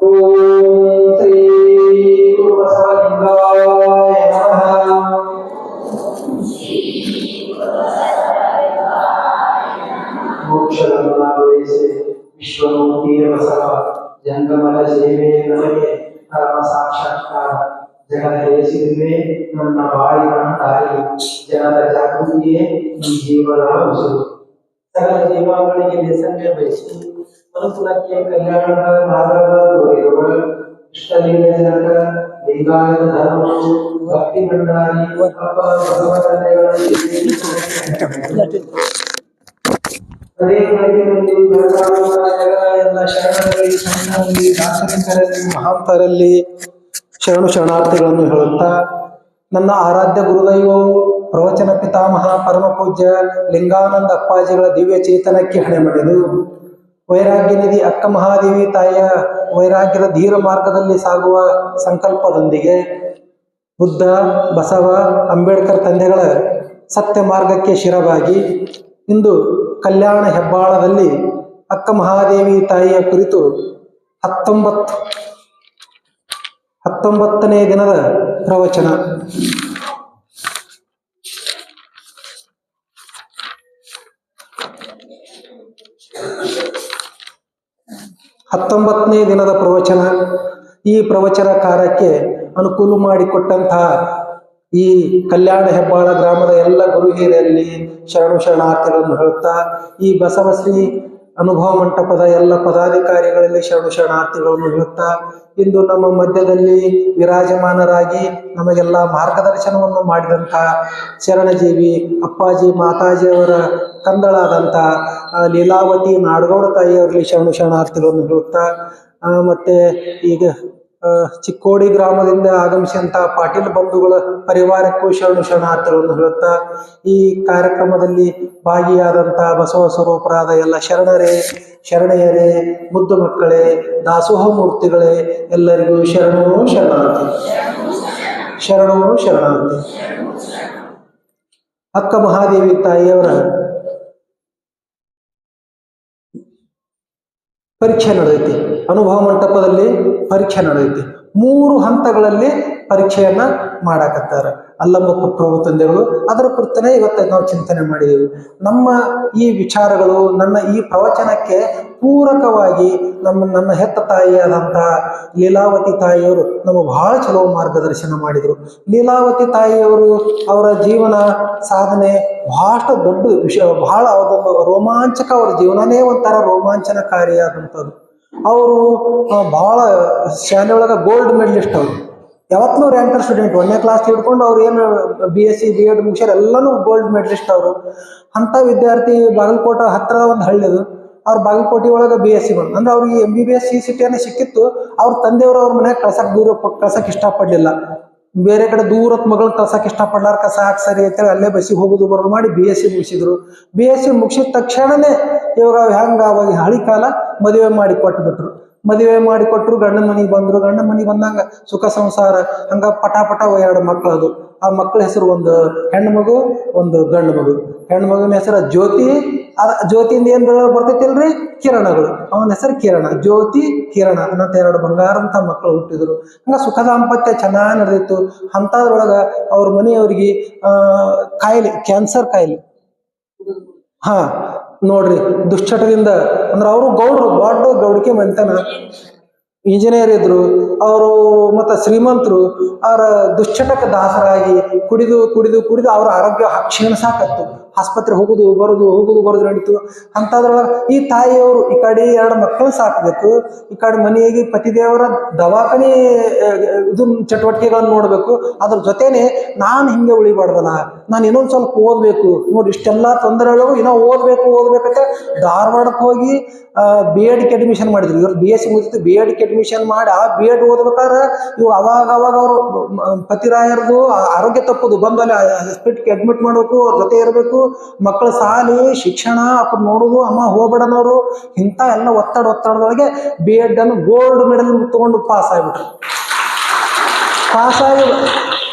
ಓಂ ಶ್ರೀ ಗುರು ಬಸವಲಿಂಗಾಯ ನಮಃ. ಮೋಕ್ಷವನ್ನು ಬಯಸಿ ವಿಶ್ವಮೂರ್ತಿಯ ಬಸವ ಜಂಗಮಲ ಸೇವೆ ನಮಗೆ ಪರಮ ಸಾಕ್ಷಾತ್ಕಾರ ಜಗದ ಹೆಸಿರುವೆ ನನ್ನ ಬಾಳಿನ ದಾರಿ ಜನರ ಜಾಗೃತಿಯೇ ಈ ಜೀವನ ಉಸಿರು. ಸಕಲ ಜೀವಗಳಿಗೆ ನಿಸಂಗ ಬಯಸಿ ಮನುಕುಲಕ್ಕೆ ಕಲ್ಯಾಣದ ಮಾರ್ಗದ ತೋರಿರುವ ಇಷ್ಟಲಿಂಗ ಜನಕ ಲಿಂಗಾಯತ ಧರ್ಮವು ಭಕ್ತಿ ಭಂಡಾರಿ ಬಸವ ತಂದೆಗಳಲ್ಲಿ ಅದೇ ಮನೆಯಲ್ಲಿ ಎಲ್ಲ ಶರಣರಲ್ಲಿ ಸಂತರಲ್ಲಿ ದಾರ್ಶನಿಕರಲ್ಲಿ ಮಹಾಂತರಲ್ಲಿ ಶರಣಾರ್ಥಿಗಳನ್ನು ಹೇಳುತ್ತಾ ನನ್ನ ಆರಾಧ್ಯ ಗುರುದೈವವು ಪ್ರವಚನ ಪಿತಾಮಹ ಪರಮ ಪೂಜ್ಯ ಲಿಂಗಾನಂದ ಅಪ್ಪಾಜಿಗಳ ದಿವ್ಯ ಚೇತನಕ್ಕೆ ಹಣೆ ಮಾಡಿದು ವೈರಾಗ್ಯ ನಿಧಿ ಅಕ್ಕ ಮಹಾದೇವಿ ತಾಯಿಯ ವೈರಾಗ್ಯದ ಧೀರ ಮಾರ್ಗದಲ್ಲಿ ಸಾಗುವ ಸಂಕಲ್ಪದೊಂದಿಗೆ ಬುದ್ಧ ಬಸವ ಅಂಬೇಡ್ಕರ್ ತಂದೆಗಳ ಸತ್ಯ ಮಾರ್ಗಕ್ಕೆ ಶಿರವಾಗಿ ಇಂದು ಕಲ್ಯಾಣ ಹೆಬ್ಬಾಳದಲ್ಲಿ ಅಕ್ಕ ಮಹಾದೇವಿ ತಾಯಿಯ ಕುರಿತು 19ನೇ ದಿನದ ಪ್ರವಚನ. ಈ ಪ್ರವಚನ ಕಾರ್ಯಕ್ಕೆ ಅನುಕೂಲ ಮಾಡಿಕೊಟ್ಟಂತಹ ಈ ಕಲ್ಯಾಣ ಹೆಬ್ಬಾಳ ಗ್ರಾಮದ ಎಲ್ಲ ಗುರು ಹಿರಿಯರಲ್ಲಿ ಶರಣಾರ್ಥಿಗಳನ್ನು ಹೇಳುತ್ತಾ ಈ ಬಸವಶ್ರೀ ಅನುಭವ ಮಂಟಪದ ಎಲ್ಲ ಪದಾಧಿಕಾರಿಗಳಲ್ಲಿ ಶರಣಾರ್ಥಿಗಳನ್ನು ಹೇಳುತ್ತಾ ಇಂದು ನಮ್ಮ ಮಧ್ಯದಲ್ಲಿ ವಿರಾಜಮಾನರಾಗಿ ನಮಗೆಲ್ಲ ಮಾರ್ಗದರ್ಶನವನ್ನು ಮಾಡಿದಂತಹ ಶರಣಜೀವಿ ಅಪ್ಪಾಜಿ ಮಾತಾಜಿಯವರ ಕಂದಳಾದಂಥ ಲೀಲಾವತಿ ನಾಡಗೌಡ ತಾಯಿಯವರಲ್ಲಿ ಶರಣಾರ್ಥಿಗಳನ್ನು ಹೇಳುತ್ತಾ ಮತ್ತೆ ಈಗ ಚಿಕ್ಕೋಡಿ ಗ್ರಾಮದಿಂದ ಆಗಮಿಸಿದಂಥ ಪಾಟೀಲ್ ಬಂಧುಗಳ ಪರಿವಾರಕ್ಕೂ ಶರಣಾರ್ಥಿಗಳನ್ನು ಹೇಳುತ್ತಾ ಈ ಕಾರ್ಯಕ್ರಮದಲ್ಲಿ ಭಾಗಿಯಾದಂಥ ಬಸವ ಸ್ವರೂಪರಾದ ಎಲ್ಲ ಶರಣೆಯರೇ ಮುದ್ದು ಮಕ್ಕಳೇ ದಾಸೋಹ ಮೂರ್ತಿಗಳೇ ಎಲ್ಲರಿಗೂ ಶರಣಾರ್ಥಿ. ಅಕ್ಕ ಮಹಾದೇವಿ ತಾಯಿಯವರ ಪರೀಕ್ಷೆ ನಡೆದೈತಿ. ಅನುಭವ ಮಂಟಪದಲ್ಲಿ ಪರೀಕ್ಷೆ ನಡೆದೈತಿ. 3 ಹಂತಗಳಲ್ಲಿ ಪರೀಕ್ಷೆಯನ್ನ ಮಾಡಾಕತ್ತಾರ ಅಲ್ಲಮ್ಮ ಪ್ರಭು ತಂದೆಗಳು. ಅದರ ಕುರಿತನೇ ಇವತ್ತು ನಾವು ಚಿಂತನೆ ಮಾಡಿದೆವು. ನಮ್ಮ ಈ ವಿಚಾರಗಳು ನನ್ನ ಈ ಪ್ರವಚನಕ್ಕೆ ಪೂರಕವಾಗಿ ನನ್ನ ಹೆತ್ತ ತಾಯಿಯಾದಂತಹ ಲೀಲಾವತಿ ತಾಯಿಯವರು ನಮಗೆ ಬಹಳ ಚಲೋ ಮಾರ್ಗದರ್ಶನ ಮಾಡಿದರು. ಲೀಲಾವತಿ ತಾಯಿಯವರು ಅವರ ಜೀವನ ಸಾಧನೆ ಬಹಳಷ್ಟು ದೊಡ್ಡ ವಿಷಯ, ಬಹಳ ಅದೊಂದು ರೋಮಾಂಚಕ. ಅವರ ಜೀವನನೇ ಒಂಥರ ರೋಮಾಂಚನಕಾರಿಯಾದಂಥದ್ದು. ಅವರು ಬಹಳ ಶಾಲೆಯೊಳಗೆ ಗೋಲ್ಡ್ ಮೆಡಲಿಸ್ಟ್. ಅವರು ಯಾವತ್ತೂ ರ್ಯಾಂಕರ್ ಸ್ಟೂಡೆಂಟ್. 1ನೇ ಕ್ಲಾಸ್ ಹಿಡ್ಕೊಂಡು ಅವ್ರು ಏನು BSc B.Ed ಮುಗಿಸ್ಯಾರ ಎಲ್ಲನೂ ಗೋಲ್ಡ್ ಮೆಡಲಿಸ್ಟ್ ಅವರು. ಅಂಥ ವಿದ್ಯಾರ್ಥಿ ಬಾಗಲಕೋಟೆ ಹತ್ತಿರದ ಒಂದು ಹಳ್ಳಿದು. ಅವ್ರು ಬಾಗಲಕೋಟೆ ಒಳಗೆ BSc ಬಂದು ಅಂದ್ರೆ ಅವ್ರಿಗೆ MBBS CCT ಸಿಕ್ಕಿತ್ತು. ಅವ್ರ ತಂದೆಯವರು ಅವ್ರ ಮನೆಯಾಗ ಕಳ್ಸಕ್ಕೆ ಇಷ್ಟಪಡಲಿಲ್ಲ. ಬೇರೆ ಕಡೆ ದೂರತ್ ಮಗಳನ್ನ ಕಳ್ಸಕ್ಕೆ ಇಷ್ಟಪಡ್ಲಾರ ಸಾಕು ಸರಿ ಅಂತೇಳಿ ಅಲ್ಲೇ ಬಸ್ಸಿಗೆ ಹೋಗೋದು ಬರೋದು ಮಾಡಿ BSc ಮುಗಿಸಿದ್ರು. BSc ಮುಗಿಸಿದ ತಕ್ಷಣನೇ ಇವಾಗ ಹೆಂಗ ಅವಾಗ ಹಳಿ ಕಾಲ ಮದುವೆ ಮಾಡಿ ಕೊಟ್ರು. ಗಂಡನ ಮನೆಗೆ ಬಂದ್ರು. ಗಂಡನ ಮನೆಗೆ ಬಂದಂಗ ಸುಖ ಸಂಸಾರ ಹಂಗ ಪಟ 2 ಮಕ್ಕಳು. ಅದು ಆ ಮಕ್ಕಳ ಹೆಸರು ಒಂದು ಹೆಣ್ಣು ಮಗು, ಒಂದು ಗಂಡು ಮಗು. ಹೆಣ್ಣು ಮಗುವಿನ ಹೆಸರು ಜ್ಯೋತಿ. ಜ್ಯೋತಿಯಿಂದ ಏನ್ ಬರ್ತೈತಿಲ್ರಿ ಕಿರಣಗಳು. ಅವನ ಹೆಸರು ಕಿರಣ. ಜ್ಯೋತಿ ಕಿರಣ ಅನ್ನಂತ 2 ಬಂಗಾರಂತ ಮಕ್ಕಳು ಹುಟ್ಟಿದ್ರು. ಹಂಗ ಸುಖ ದಾಂಪತ್ಯ ಚೆನ್ನಾಗಿ ನಡೆದಿತ್ತು. ಅಂತದ್ರೊಳಗ ಅವ್ರ ಮನೆಯವ್ರಿಗೆ ಕ್ಯಾನ್ಸರ್ ಕಾಯಿಲೆ. ನೋಡ್ರಿ ದುಶ್ಚಟದಿಂದ ಅಂದ್ರೆ ಅವರು ಗೌಡ್ರು, ದೊಡ್ಡ ಗೌಡಿಕೆ ಮನೆತನ, ಇಂಜಿನಿಯರ್ ಇದ್ರು ಅವರು. ಮತ್ತೆ ಶ್ರೀಮಂತರು. ಅವರ ದುಶ್ಚಟಕ್ಕೆ ದಾಸರಾಗಿ ಕುಡಿದು ಅವರ ಆರೋಗ್ಯ ಕ್ಷೀಣಿಸಾಕತ್ತು. ಆಸ್ಪತ್ರೆ ಹೋಗುದು ಬರೋದು ನಡೀತು. ಅಂತದ್ರೊಳಗೆ ಈ ತಾಯಿಯವರು ಈ ಕಡೆ 2 ಮಕ್ಕಳು ಸಾಕಬೇಕು, ಈ ಕಡೆ ಮನೆಯಾಗಿ ಪತಿದೇವರ ದವಾಖಾನೆ ಚಟುವಟಿಕೆಗಳನ್ನು ನೋಡ್ಬೇಕು. ಅದ್ರ ಜೊತೆನೆ ನಾನು ಹಿಂಗೆ ಉಳಿಬಾರ್ದಲ್ಲ, ನಾನು ಇನ್ನೊಂದು ಸ್ವಲ್ಪ ಓದ್ಬೇಕು. ನೋಡಿ ಇಷ್ಟೆಲ್ಲ ತೊಂದರೆಗಳು, ಇನ್ನೂ ಓದ್ಬೇಕಂತ ಧಾರವಾಡಕ್ಕೆ ಹೋಗಿ B.Edಗೆ ಅಡ್ಮಿಷನ್ ಮಾಡಿದ್ರು. ಇವ್ರು BSc ಮುಗಿತು. B.Edಗೆ ಅಡ್ಮಿಷನ್ ಮಾಡಿ ಆ B.Ed ಓದ್ಬೇಕಾದ್ರೆ ಇವು ಅವಾಗ ಅವರು ಪತಿರಾಯರದು ಆರೋಗ್ಯ ತಪ್ಪುದು. ಬಂದಲ್ಲಿ ಹಾಸ್ಪಿಟ್ಲ್ಗೆ ಅಡ್ಮಿಟ್ ಮಾಡಬೇಕು, ಅವ್ರ ಜೊತೆ ಇರಬೇಕು, ಮಕ್ಕಳ ಸಾಲಿ ಶಿಕ್ಷಣ ಅವ್ರು ನೋಡುದು, ಅಮ್ಮ ಹೋಗ್ಬೇಡನವರು. ಇಂಥ ಎಲ್ಲ ಒತ್ತಡದೊಳಗೆ B.Ed ಅನ್ನು ಗೋಲ್ಡ್ ಮೆಡಲ್ ತಗೊಂಡು ಪಾಸ್ ಆಗಿಬಿಟ್ರು.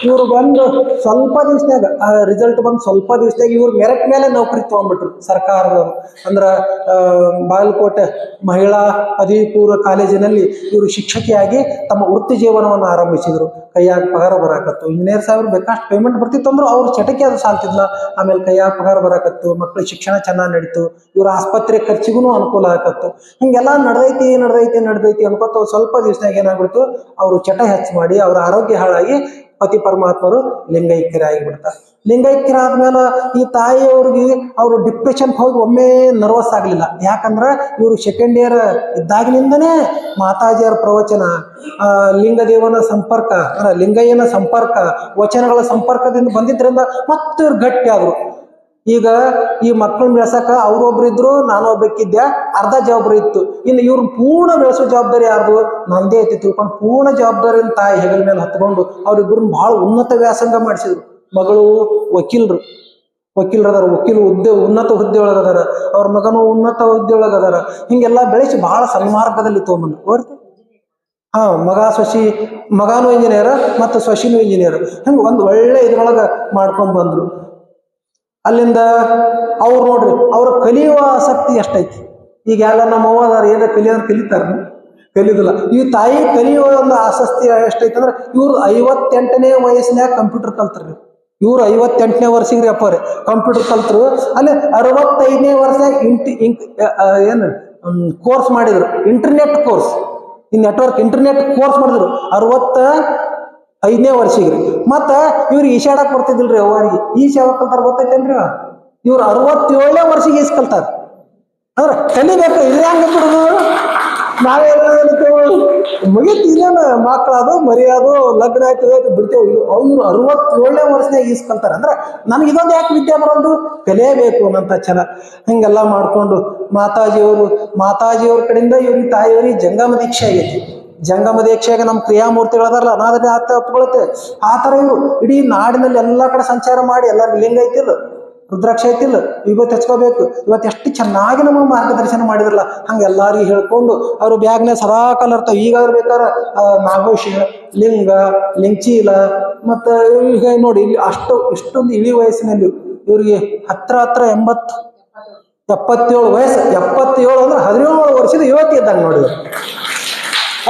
ಇವ್ರು ಬಂದು ಸ್ವಲ್ಪ ದಿವಸನಾಗ ರಿಸಲ್ಟ್ ಬಂದು ಸ್ವಲ್ಪ ದಿವಸದಾಗ ಇವ್ರು ಮೆರಿಟ್ ಮೇಲೆ ನೌಕರಿ ತಗೊಂಡ್ಬಿಟ್ರು ಸರ್ಕಾರದವರು. ಅಂದ್ರೆ ಬಾಗಲಕೋಟೆ ಮಹಿಳಾ ಪದವಿ ಪೂರ್ವ ಕಾಲೇಜಿನಲ್ಲಿ ಇವರು ಶಿಕ್ಷಕಿಯಾಗಿ ತಮ್ಮ ವೃತ್ತಿ ಜೀವನವನ್ನು ಆರಂಭಿಸಿದ್ರು. ಕೈಯಾಗ ಪಗಾರ ಬರಾಕತ್ತು, ಇಂಜಿನಿಯರ್ ಸಾವಿರ ಬೇಕಷ್ಟು ಪೇಮೆಂಟ್ ಬರ್ತಿತ್ತು ಅಂದ್ರು ಅವ್ರ ಚಟಕ್ಕೆ ಅದು ಸಾಲ್ತಿದ್ಲ. ಆಮೇಲೆ ಕೈಯಾಗ ಪಗಾರ ಬರಾಕತ್ತು, ಮಕ್ಳ ಶಿಕ್ಷಣ ಚೆನ್ನಾಗಿ ನಡೀತು, ಇವ್ರ ಆಸ್ಪತ್ರೆ ಖರ್ಚಿಗೂ ಅನುಕೂಲ ಆಗತ್ತು. ಹಿಂಗೆಲ್ಲ ನಡೆದೈತಿ ಅನ್ಕೋತ ಸ್ವಲ್ಪ ದಿವಸನಾಗ ಏನಾಗ್ಬಿಡ್ತು, ಅವರು ಚಟ ಹೆಚ್ಚು ಮಾಡಿ ಅವ್ರ ಆರೋಗ್ಯ ಹಾಳಾಗಿ ಪತಿ ಪರಮಾತ್ಮರು ಲಿಂಗೈಕ್ಯರಾಗಿಬಿಡ್ತಾರೆ. ಲಿಂಗೈಕ್ಯರಾದ್ಮೇಲೆ ಈ ತಾಯಿಯವ್ರಿಗೆ ಅವರು ಡಿಪ್ರೆಷನ್ ಹೋಗಿ ಒಮ್ಮೆ ನರ್ವಸ್ ಆಗಲಿಲ್ಲ. ಯಾಕಂದ್ರೆ ಇವರು ಸೆಕೆಂಡ್ ಇಯರ್ ಇದ್ದಾಗಿನಿಂದನೇ ಮಾತಾಜಿಯರ ಪ್ರವಚನ, ಲಿಂಗದೇವನ ಸಂಪರ್ಕ, ಲಿಂಗಯ್ಯನ ಸಂಪರ್ಕ, ವಚನಗಳ ಸಂಪರ್ಕದಿಂದ ಬಂದಿದ್ರಿಂದ ಮತ್ತೆ ಇವ್ರು ಗಟ್ಟಿ ಆದ್ರು. ಈಗ ಈ ಮಕ್ಕಳನ್ನ ಬೆಳೆಸಕ ಅವ್ರೊಬ್ರು ಇದ್ರು, ನಾನು ಒಬ್ಬಕ್ಕಿದ್ದೆ, ಅರ್ಧ ಜವಾಬ್ದಾರಿ ಇತ್ತು. ಇನ್ನು ಇವ್ರನ್ನ ಪೂರ್ಣ ಬೆಳೆಸೋ ಜವಾಬ್ದಾರಿ ಯಾರ್ದು? ನಂದೇ ಐತಿ ತಿಳ್ಕೊಂಡು ಪೂರ್ಣ ಜವಾಬ್ದಾರಿನ ತಾಯಿ ಹೆಗಲ ಮೇಲೆ ಹತ್ಕೊಂಡು ಅವ್ರಿಬ್ರನ್ನ ಬಹಳ ಉನ್ನತ ವ್ಯಾಸಂಗ ಮಾಡಿಸಿದ್ರು. ಮಗಳು ವಕೀಲರು ಅದಾರ, ಉನ್ನತ ಹುದ್ದೆ ಒಳಗದಾರ, ಅವ್ರ ಮಗನು ಉನ್ನತ ಹುದ್ದೆ ಒಳಗದಾರ. ಹಿಂಗೆಲ್ಲ ಬೆಳೆಸಿ ಬಹಳ ಸನ್ಮಾರ್ಗದಲ್ಲಿ ತೊಗೊಂಬಂದ್ರು. ಮಗನೂ ಇಂಜಿನಿಯರ್ ಮತ್ತು ಸೊಸಿನೂ ಇಂಜಿನಿಯರ್. ಹಂಗೆ ಒಂದು ಒಳ್ಳೆ ಇದ್ರೊಳಗೆ ಮಾಡ್ಕೊಂಡ್ ಬಂದ್ರು. ಅಲ್ಲಿಂದ ಅವ್ರು ನೋಡ್ರಿ, ಅವ್ರ ಕಲಿಯುವ ಆಸಕ್ತಿ ಎಷ್ಟೈತಿ. ಈಗ ಎಲ್ಲ ನಮ್ಮ ಅವ್ವದಾರ ಏನಾರ ಕಲಿತಾರ? ಕಲಿಯೋದಿಲ್ಲ. ಈ ತಾಯಿ ಕಲಿಯುವ ಒಂದು ಆಸಕ್ತಿ ಎಷ್ಟೈತಿ ಅಂದ್ರೆ, ಇವ್ರು 58ನೇ ವಯಸ್ಸಿನಾಗ ಕಂಪ್ಯೂಟರ್ ಕಲ್ತ್ರಿ. ಇವ್ರು 58ನೇ ವರ್ಷಗ್ರಿ ಅಪ್ಪವ್ರೆ ಕಂಪ್ಯೂಟರ್ ಕಲ್ತರು. ಅಲ್ಲಿ 65ನೇ ವರ್ಷದಾಗ ಏನು ಕೋರ್ಸ್ ಮಾಡಿದ್ರು, ಇಂಟರ್ನೆಟ್ ಕೋರ್ಸ್, ಈ ನೆಟ್ವರ್ಕ್ ಇಂಟರ್ನೆಟ್ ಕೋರ್ಸ್ ಮಾಡಿದ್ರು 65ನೇ ವರ್ಷಗ್ರಿ. ಮತ್ತ ಇವ್ರಿಗೆ ಈಶಾಡಕ್ ಬರ್ತಿದಿಲ್ರಿ ಅವ್ರಿಗೆ. ಈಶಾಡ ಕಲ್ತಾರ ಗೊತ್ತೈತೇನ್ರಿ? ಇವ್ರು 67ನೇ ವರ್ಷಕ್ಕೆ ಈಸ್ಕಲ್ತಾರ. ಅಂದ್ರೆ ಕಲಿಬೇಕು. ಇದು ಹೆಂಗ ಬಿಡುದು? ಮುಗಿತು, ಇದೇನ ಮಕ್ಕಳದು ಮರಿಯಾದು ಲಗ್ನ ಆಯ್ತದ ಬಿಡ್ತೇವೆ. ಅವ್ರು 67ನೇ ವರ್ಷದಾಗ ಈಸ್ಕಲ್ತಾರ. ಅಂದ್ರೆ ನನ್ಗೆ ಇದೊಂದು ಯಾಕೆ ವಿದ್ಯೆ ಬರೋದು? ಕಲಿಯಬೇಕು ಅನ್ನಂತ ಛಲ. ಹಿಂಗೆಲ್ಲ ಮಾಡ್ಕೊಂಡು ಮಾತಾಜಿಯವ್ರ ಕಡೆಯಿಂದ ಇವ್ರಿಗೆ ತಾಯಿಯವ್ರಿಗೆ ಜಂಗಮ ದೀಕ್ಷೆ ಆಗೈತಿ. ಜಂಗಮ ದೀಕ್ಷೆಗೆ ನಮ್ಮ ಕ್ರಿಯಾಮೂರ್ತಿಗಳದಾರಲ್ಲ ಅನಾದನೆ ತಪ್ಕೊಳತ್ತೆ. ಆ ಥರ ಇವರು ಇಡೀ ನಾಡಿನಲ್ಲಿ ಎಲ್ಲ ಕಡೆ ಸಂಚಾರ ಮಾಡಿ ಎಲ್ಲರಿಗೂ ಲಿಂಗ ಐತಿಲ್ಲ, ರುದ್ರಾಕ್ಷ ಐತಿಲ್ಲ, ಇವತ್ತು ಹಚ್ಕೋಬೇಕು, ಇವತ್ತು ಎಷ್ಟು ಚೆನ್ನಾಗಿ ನಮಗೆ ಮಾರ್ಗದರ್ಶನ ಮಾಡಿದ್ರಲ್ಲ. ಹಂಗೆ ಎಲ್ಲಾರಿಗೂ ಹೇಳ್ಕೊಂಡು ಅವರು ಬ್ಯಾಗ್ನ ಸದಾ ಕಾಲ ಇರ್ತಾವೆ. ಈಗಾದ್ರೂ ಬೇಕಾದ್ರೆ ನಾಗೋಶ, ಲಿಂಗಚೀಲ, ಮತ್ತು ಈಗ ನೋಡಿ ಇಲ್ಲಿ ಇಷ್ಟೊಂದು ಇಳಿ ವಯಸ್ಸಿನಲ್ಲಿ ಇವ್ರಿಗೆ ಹತ್ರ 77 ವಯಸ್ಸು. 77 ಅಂದ್ರೆ 17 ವರ್ಷದ ಯುವತಿ ಇದ್ದಂಗೆ ನೋಡಿದ್ರು.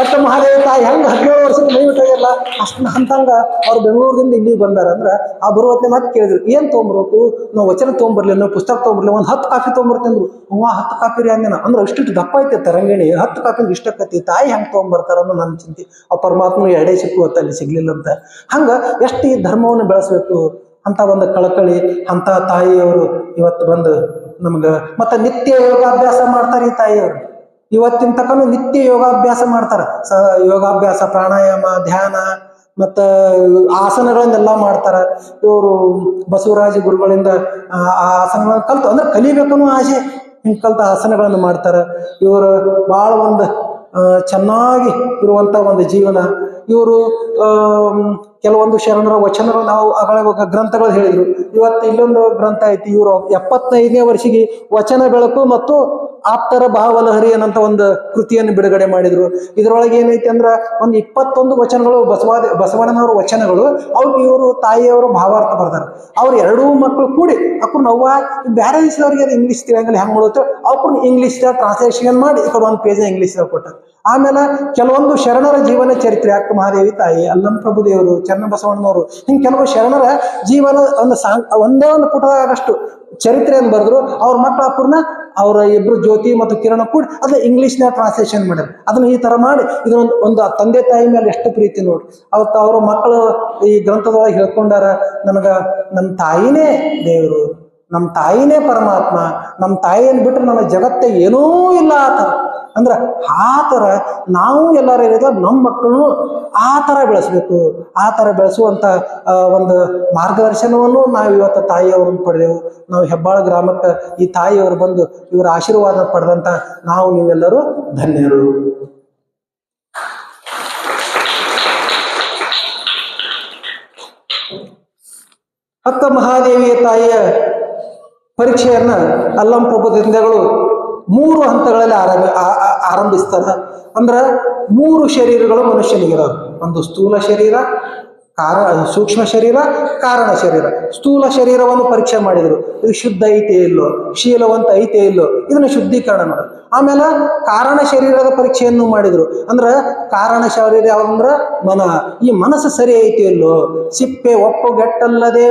ಅಷ್ಟ ಮಹಾದೇವ ತಾಯಿ ಹೆಂಗೆ 17 ವರ್ಷದ ಮೈ ಬಿಟ್ಟಾಗೆಲ್ಲ ಅಷ್ಟು ಅಂತಂಗ ಅವ್ರು ಬೆಂಗಳೂರಿಂದ ಇಲ್ಲಿಗೆ ಬಂದಾರ. ಅಂದ್ರೆ ಆ ಬರುವತ್ತೆ ಮತ್ತೆ ಕೇಳಿದ್ರು, ಏನ್ ತೊಗೊಂಬರ್ಬೇಕು? ನಾವು ವಚನ ತೊಗೊಂಬರ್ಲಿ, ನಾವು ಪುಸ್ತಕ ತೊಗೊಂಬರ್ಲಿ, ಒಂದು 10 ಕಾಪಿ ತೊಗೊಂಬರ್ತಂದ್ರು. 10 ಕಾಪಿ ರೀ ಅಂದಿನ. ಅಂದ್ರೆ ಅಷ್ಟು ದಪ್ಪ ಐತೆ ತರಂಗಿಣಿ, 10 ಕಾಪಿ ಇಷ್ಟಕ್ಕತಿ. ತಾಯಿ ಹೆಂಗೆ ತೊಗೊಂಬರ್ತಾರ ಅನ್ನೋ ನನ್ನ ಚಿಂತೆ. ಆ ಪರಮಾತ್ಮ ಎಡೆ ಸಿಕ್ಕುವತ್ತ ಅಲ್ಲಿ ಸಿಗ್ಲಿಲ್ಲ ಅಂತ. ಹಂಗ ಎಷ್ಟು ಈ ಧರ್ಮವನ್ನು ಬೆಳೆಸ್ಬೇಕು ಅಂತ ಒಂದು ಕಳಕಳಿ ಅಂತ ತಾಯಿಯವರು ಇವತ್ತು ಬಂದು ನಮ್ಗೆ ಮತ್ತೆ ನಿತ್ಯ ಯೋಗಾಭ್ಯಾಸ ಮಾಡ್ತಾರೆ. ಈ ತಾಯಿಯವರು ಇವತ್ತಿನ ತನಕ ನಿತ್ಯ ಯೋಗಾಭ್ಯಾಸ ಮಾಡ್ತಾರ. ಯೋಗಾಭ್ಯಾಸ, ಪ್ರಾಣಾಯಾಮ, ಧ್ಯಾನ ಮತ್ತು ಆಸನಗಳನ್ನೆಲ್ಲ ಮಾಡ್ತಾರ. ಇವರು ಬಸವರಾಜ ಗುರುಗಳಿಂದ ಆ ಆಸನಗಳನ್ನ ಕಲ್ತು, ಅಂದ್ರೆ ಕಲಿಬೇಕನ್ನೋ ಆಸೆ, ಹಿಂಗೆ ಕಲ್ತ ಆಸನಗಳನ್ನು ಮಾಡ್ತಾರ. ಇವರು ಭಾಳ ಒಂದು ಚೆನ್ನಾಗಿ ಇರುವಂಥ ಒಂದು ಜೀವನ. ಇವರು ಕೆಲವೊಂದು ಶರಣರ ವಚನಗಳು ನಾವು ಗ್ರಂಥಗಳು ಹೇಳಿದ್ರು. ಇವತ್ತು ಇಲ್ಲೊಂದು ಗ್ರಂಥ ಐತಿ. ಇವರು 75ನೇ ವರ್ಷಿಗೆ ವಚನ ಬೆಳಕು ಮತ್ತು ಆಪ್ತರ ಭಾವಲಹರಿ ಅನ್ನಂತ ಒಂದು ಕೃತಿಯನ್ನು ಬಿಡುಗಡೆ ಮಾಡಿದ್ರು. ಇದರೊಳಗೆ ಏನೈತಿ ಅಂದ್ರೆ ಒಂದು 21 ವಚನಗಳು ಬಸವಣ್ಣನವರ ವಚನಗಳು. ಅವ್ರಿಗೆ ಇವರು ತಾಯಿಯವರು ಭಾವಾರ್ಥ ಬರ್ತಾರೆ. ಅವ್ರು 2 ಮಕ್ಕಳು ಕೂಡಿ ಅವ್ರು ನೋವ ಬೇರೆ ದೇಶದವ್ರಿಗೆ ಅದು ಇಂಗ್ಲೀಷ್ ತಿಳಿಯಂಗಿಲ್ಲ, ಹೆಂಗೆ ಮಾಡುತ್ತೆ ಅವ್ರನ್ನ ಇಂಗ್ಲೀಷ್ ಟ್ರಾನ್ಸ್ಲೇಷನ್ ಮಾಡಿ ಈ ಕಡೆ ಒಂದು ಪೇಜ್ ಇಂಗ್ಲೀಷ್ ಕೊಟ್ಟರು. ಆಮೇಲೆ ಕೆಲವೊಂದು ಶರಣರ ಜೀವನ ಚರಿತ್ರೆ, ಅಕ್ಕ ಮಹಾದೇವಿ ತಾಯಿ, ಅಲ್ಲಂ ಪ್ರಭುದೇವರು, ಚನ್ನಬಸವಣ್ಣನವರು, ಹಿಂಗೆ ಕೆಲವು ಶರಣರ ಜೀವನ ಒಂದೇ ಒಂದು ಪುಟದಷ್ಟು ಚರಿತ್ರೆಯನ್ನು ಬರೆದ್ರು. ಅವ್ರ ಮಕ್ಕಳ ಅಪ್ಪರನ್ನ ಅವರ ಇಬ್ರು ಜ್ಯೋತಿ ಮತ್ತು ಕಿರಣ ಕೂಡಿ ಅದನ್ನ ಇಂಗ್ಲೀಷ್ನ ಟ್ರಾನ್ಸ್ಲೇಷನ್ ಮಾಡ್ಯಾರ. ಅದನ್ನ ಈ ತರ ಮಾಡಿ ಇದನ್ನ ಒಂದು ತಂದೆ ತಾಯಿ ಮೇಲೆ ಎಷ್ಟು ಪ್ರೀತಿ ನೋಡ್ರಿ. ಅವತ್ತು ಅವ್ರ ಮಕ್ಕಳು ಈ ಗ್ರಂಥದೊಳಗೆ ಹೇಳ್ಕೊಂಡಾರ, ನಮ್ಮ ತಾಯಿನೇ ದೇವರು, ನಮ್ಮ ತಾಯಿನೇ ಪರಮಾತ್ಮ, ನಮ್ಮ ತಾಯಿಯನ್ನು ಬಿಟ್ಟರೆ ನನ್ನ ಜಗತ್ತೇ ಏನೂ ಇಲ್ಲ ಆತರ. ಅಂದ್ರೆ ಆ ಥರ ನಾವು ಎಲ್ಲರೂ ಏನಿದೆ ನಮ್ಮ ಮಕ್ಕಳನ್ನು ಆ ಥರ ಬೆಳೆಸ್ಬೇಕು. ಆ ಥರ ಬೆಳೆಸುವಂಥ ಒಂದು ಮಾರ್ಗದರ್ಶನವನ್ನು ನಾವು ಇವತ್ತು ತಾಯಿಯವರನ್ನು ಪಡೆದೆವು. ನಾವು ಹೆಬ್ಬಾಳ ಗ್ರಾಮಕ್ಕೆ ಈ ತಾಯಿಯವರು ಬಂದು ಇವರ ಆಶೀರ್ವಾದ ಪಡೆದಂಥ ನಾವು ನೀವೆಲ್ಲರೂ ಧನ್ಯರು. ಅಕ್ಕ ಮಹಾದೇವಿಯ ತಾಯಿಯ ಪರೀಕ್ಷೆಯನ್ನ ಅಲ್ಲಂ ಪ್ರಭುದಿಂದಗಳು 3 ಹಂತಗಳಲ್ಲಿ ಆರಂಭಿಸ್ತಾರ. ಅಂದ್ರೆ 3 ಶರೀರಗಳು ಮನುಷ್ಯನಿಗಿರೋದು. ಒಂದು ಸ್ಥೂಲ ಶರೀರ, ಸೂಕ್ಷ್ಮ ಶರೀರ, ಕಾರಣ ಶರೀರ. ಸ್ಥೂಲ ಶರೀರವನ್ನು ಪರೀಕ್ಷೆ ಮಾಡಿದರು, ಇದು ಶುದ್ಧ ಐತೆ ಇಲ್ಲೋ, ಶೀಲವಂತ ಐತೆ ಇಲ್ಲೋ, ಇದನ್ನ ಶುದ್ಧೀಕರಣ ಮಾಡೋದು. ಆಮೇಲೆ ಕಾರಣ ಶರೀರದ ಪರೀಕ್ಷೆಯನ್ನು ಮಾಡಿದರು. ಅಂದ್ರೆ ಕಾರಣ ಶರೀರ ಯಾವಂದ್ರ ಈ ಮನಸ್ಸು ಸರಿ ಐತೆ ಇಲ್ಲೋ, ಸಿಪ್ಪೆ ಒಪ್ಪಗೆಟ್ಟಲ್ಲದೆ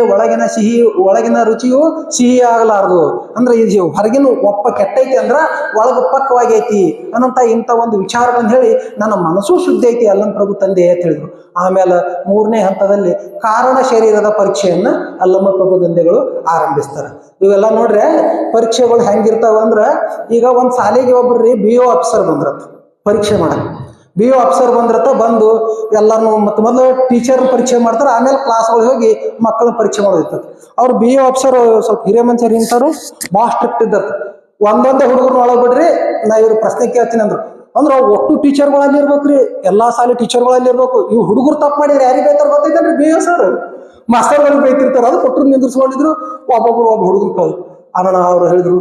ಒಳಗಿನ ರುಚಿಯು ಸಿಹಿ ಆಗಲಾರದು. ಅಂದ್ರೆ ಇದು ಹೊರಗಿನ ಒಪ್ಪ ಕೆಟ್ಟೈತಿ ಅಂದ್ರ ಒಳಗ ಪಕ್ವಾಗಿ ಐತಿ ಅನ್ನಂತ ಇಂಥ ಒಂದು ವಿಚಾರಗಳನ್ನು ಹೇಳಿ ನನ್ನ ಮನಸ್ಸು ಶುದ್ಧ ಐತಿ ಅಲ್ಲಂ ಪ್ರಭು ತಂದೆ ಅಂತ ಹೇಳಿದ್ರು. ಆಮೇಲೆ ಮೂರನೇ ಹಂತದಲ್ಲಿ ಕಾರಣ ಶರೀರದ ಪರೀಕ್ಷೆಯನ್ನ ಅಲ್ಲಮ್ಮ ಪ್ರಭು ತಂದೆಗಳು ಆರಂಭಿಸ್ತಾರೆ. ಇವೆಲ್ಲ ನೋಡ್ರೆ ಪರೀಕ್ಷೆಗಳು ಹೆಂಗಿರ್ತಾವ ಅಂದ್ರ, ಈಗ ಒಂದ್ ಶಾಲೆಗೆ ಒಬ್ರಿ BO ಆಫೀಸರ್ ಬಂದ್ರತ್ತ ಪರೀಕ್ಷೆ ಮಾಡಕ್. BO ಆಫೀಸರ್ ಬಂದು ಎಲ್ಲಾರು ಮೊದಲು ಟೀಚರ್ ಪರೀಕ್ಷೆ ಮಾಡ್ತಾರೆ, ಆಮೇಲೆ ಕ್ಲಾಸ್ಗಳಿಗೆ ಹೋಗಿ ಮಕ್ಕಳನ್ನ ಪರೀಕ್ಷೆ ಮಾಡೋದಿರ್ತದೆ. ಅವ್ರು BO ಆಫೀಸರ್ ಸ್ವಲ್ಪ ಹಿರಿಯ ಮನುಷ್ಯರು ಇಂಥವ್ರು ಭಾಳ ಸ್ಟ್ರಿಕ್ಟ್ ಇದ್ದತ್. ಒಂದೊಂದೇ ಹುಡುಗರು ಒಳಗ್ ಬಿಡ್ರಿ, ನಾ ಇವ್ರ ಪ್ರಶ್ನೆ ಕೇಳ್ತೀನಿ ಅಂದ್ರು. ಅಂದ್ರೆ ಒಟ್ಟು ಟೀಚರ್ಗಳಲ್ಲಿ ಇರ್ಬೇಕ್ರಿ, ಎಲ್ಲಾ ಶಾಲೆ ಟೀಚರ್ಗಳಲ್ಲಿ ಇರ್ಬೇಕು. ಇವ್ ಹುಡುಗರು ತಪ್ಪು ಮಾಡಿದ್ರೆ ಯಾರಿಗೆ ಬೈತಾರ ಗೊತ್ತೈತೇನ್ರಿ? BO sir ಮಾಸ್ತರ್ಗಳಿಗೆ ಬೈತಿರ್ತಾರ. ಅದು ಕೊಟ್ಟರು ನಿಂದ್ರಿಸ್ಕೊಂಡಿದ್ರು. ಒಬ್ಬ ಹುಡುಗನ್ ಕಳ್ದು ಅಣ್ಣ ಅವ್ರು ಹೇಳಿದ್ರು,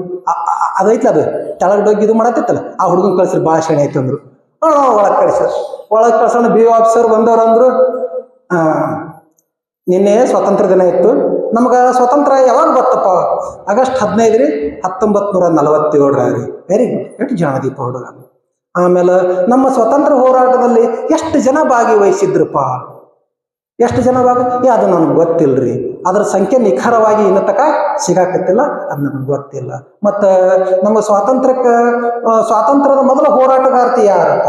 ಅದೈತ್ಲ ಅದು ಕೆಳಗೆ ಡೊಗ್ಗಿ ಇದು ಮಾಡತ್ತಿತ್ತಲ್ಲ, ಆ ಹುಡುಗನ್ ಕಳ್ಸ್ರಿ ಭಾಷಣ ಐತೆ ಅಂದ್ರು. ಒಳಗ್ ಕಳ್ಸೋಣ. BO ಆಫೀಸರ್ ಬಂದವ್ರಂದ್ರು, ನಿನ್ನೆ ಸ್ವಾತಂತ್ರ್ಯ ದಿನ ಇತ್ತು, ನಮ್ಗೆ ಸ್ವಾತಂತ್ರ್ಯ ಯಾವಾಗ ಬರ್ತಪ್ಪ? ಆಗಸ್ಟ್ 15 ರೀ 1947 ರೀ. ವೆರಿ ಗುಡ್, ಎಷ್ಟು ಜಾಣದೀಪ ಹುಡುಗ. ಆಮೇಲೆ ನಮ್ಮ ಸ್ವತಂತ್ರ ಹೋರಾಟದಲ್ಲಿ ಎಷ್ಟು ಜನ ಭಾಗವಹಿಸಿದ್ರಪ್ಪ? ಎಷ್ಟು ಜನ ಅದು ನನಗೆ ಗೊತ್ತಿಲ್ರಿ. ಅದ್ರ ಸಂಖ್ಯೆ ನಿಖರವಾಗಿ ಇನ್ನ ತಕ ಸಿಗಾಕತ್ತಿಲ್ಲ, ಅದು ನನಗೆ ಗೊತ್ತಿಲ್ಲ. ಮತ್ತು ನಮ್ಮ ಸ್ವಾತಂತ್ರ್ಯದ ಮೊದಲ ಹೋರಾಟಗಾರ್ತಿ ಯಾರಪ್ಪ?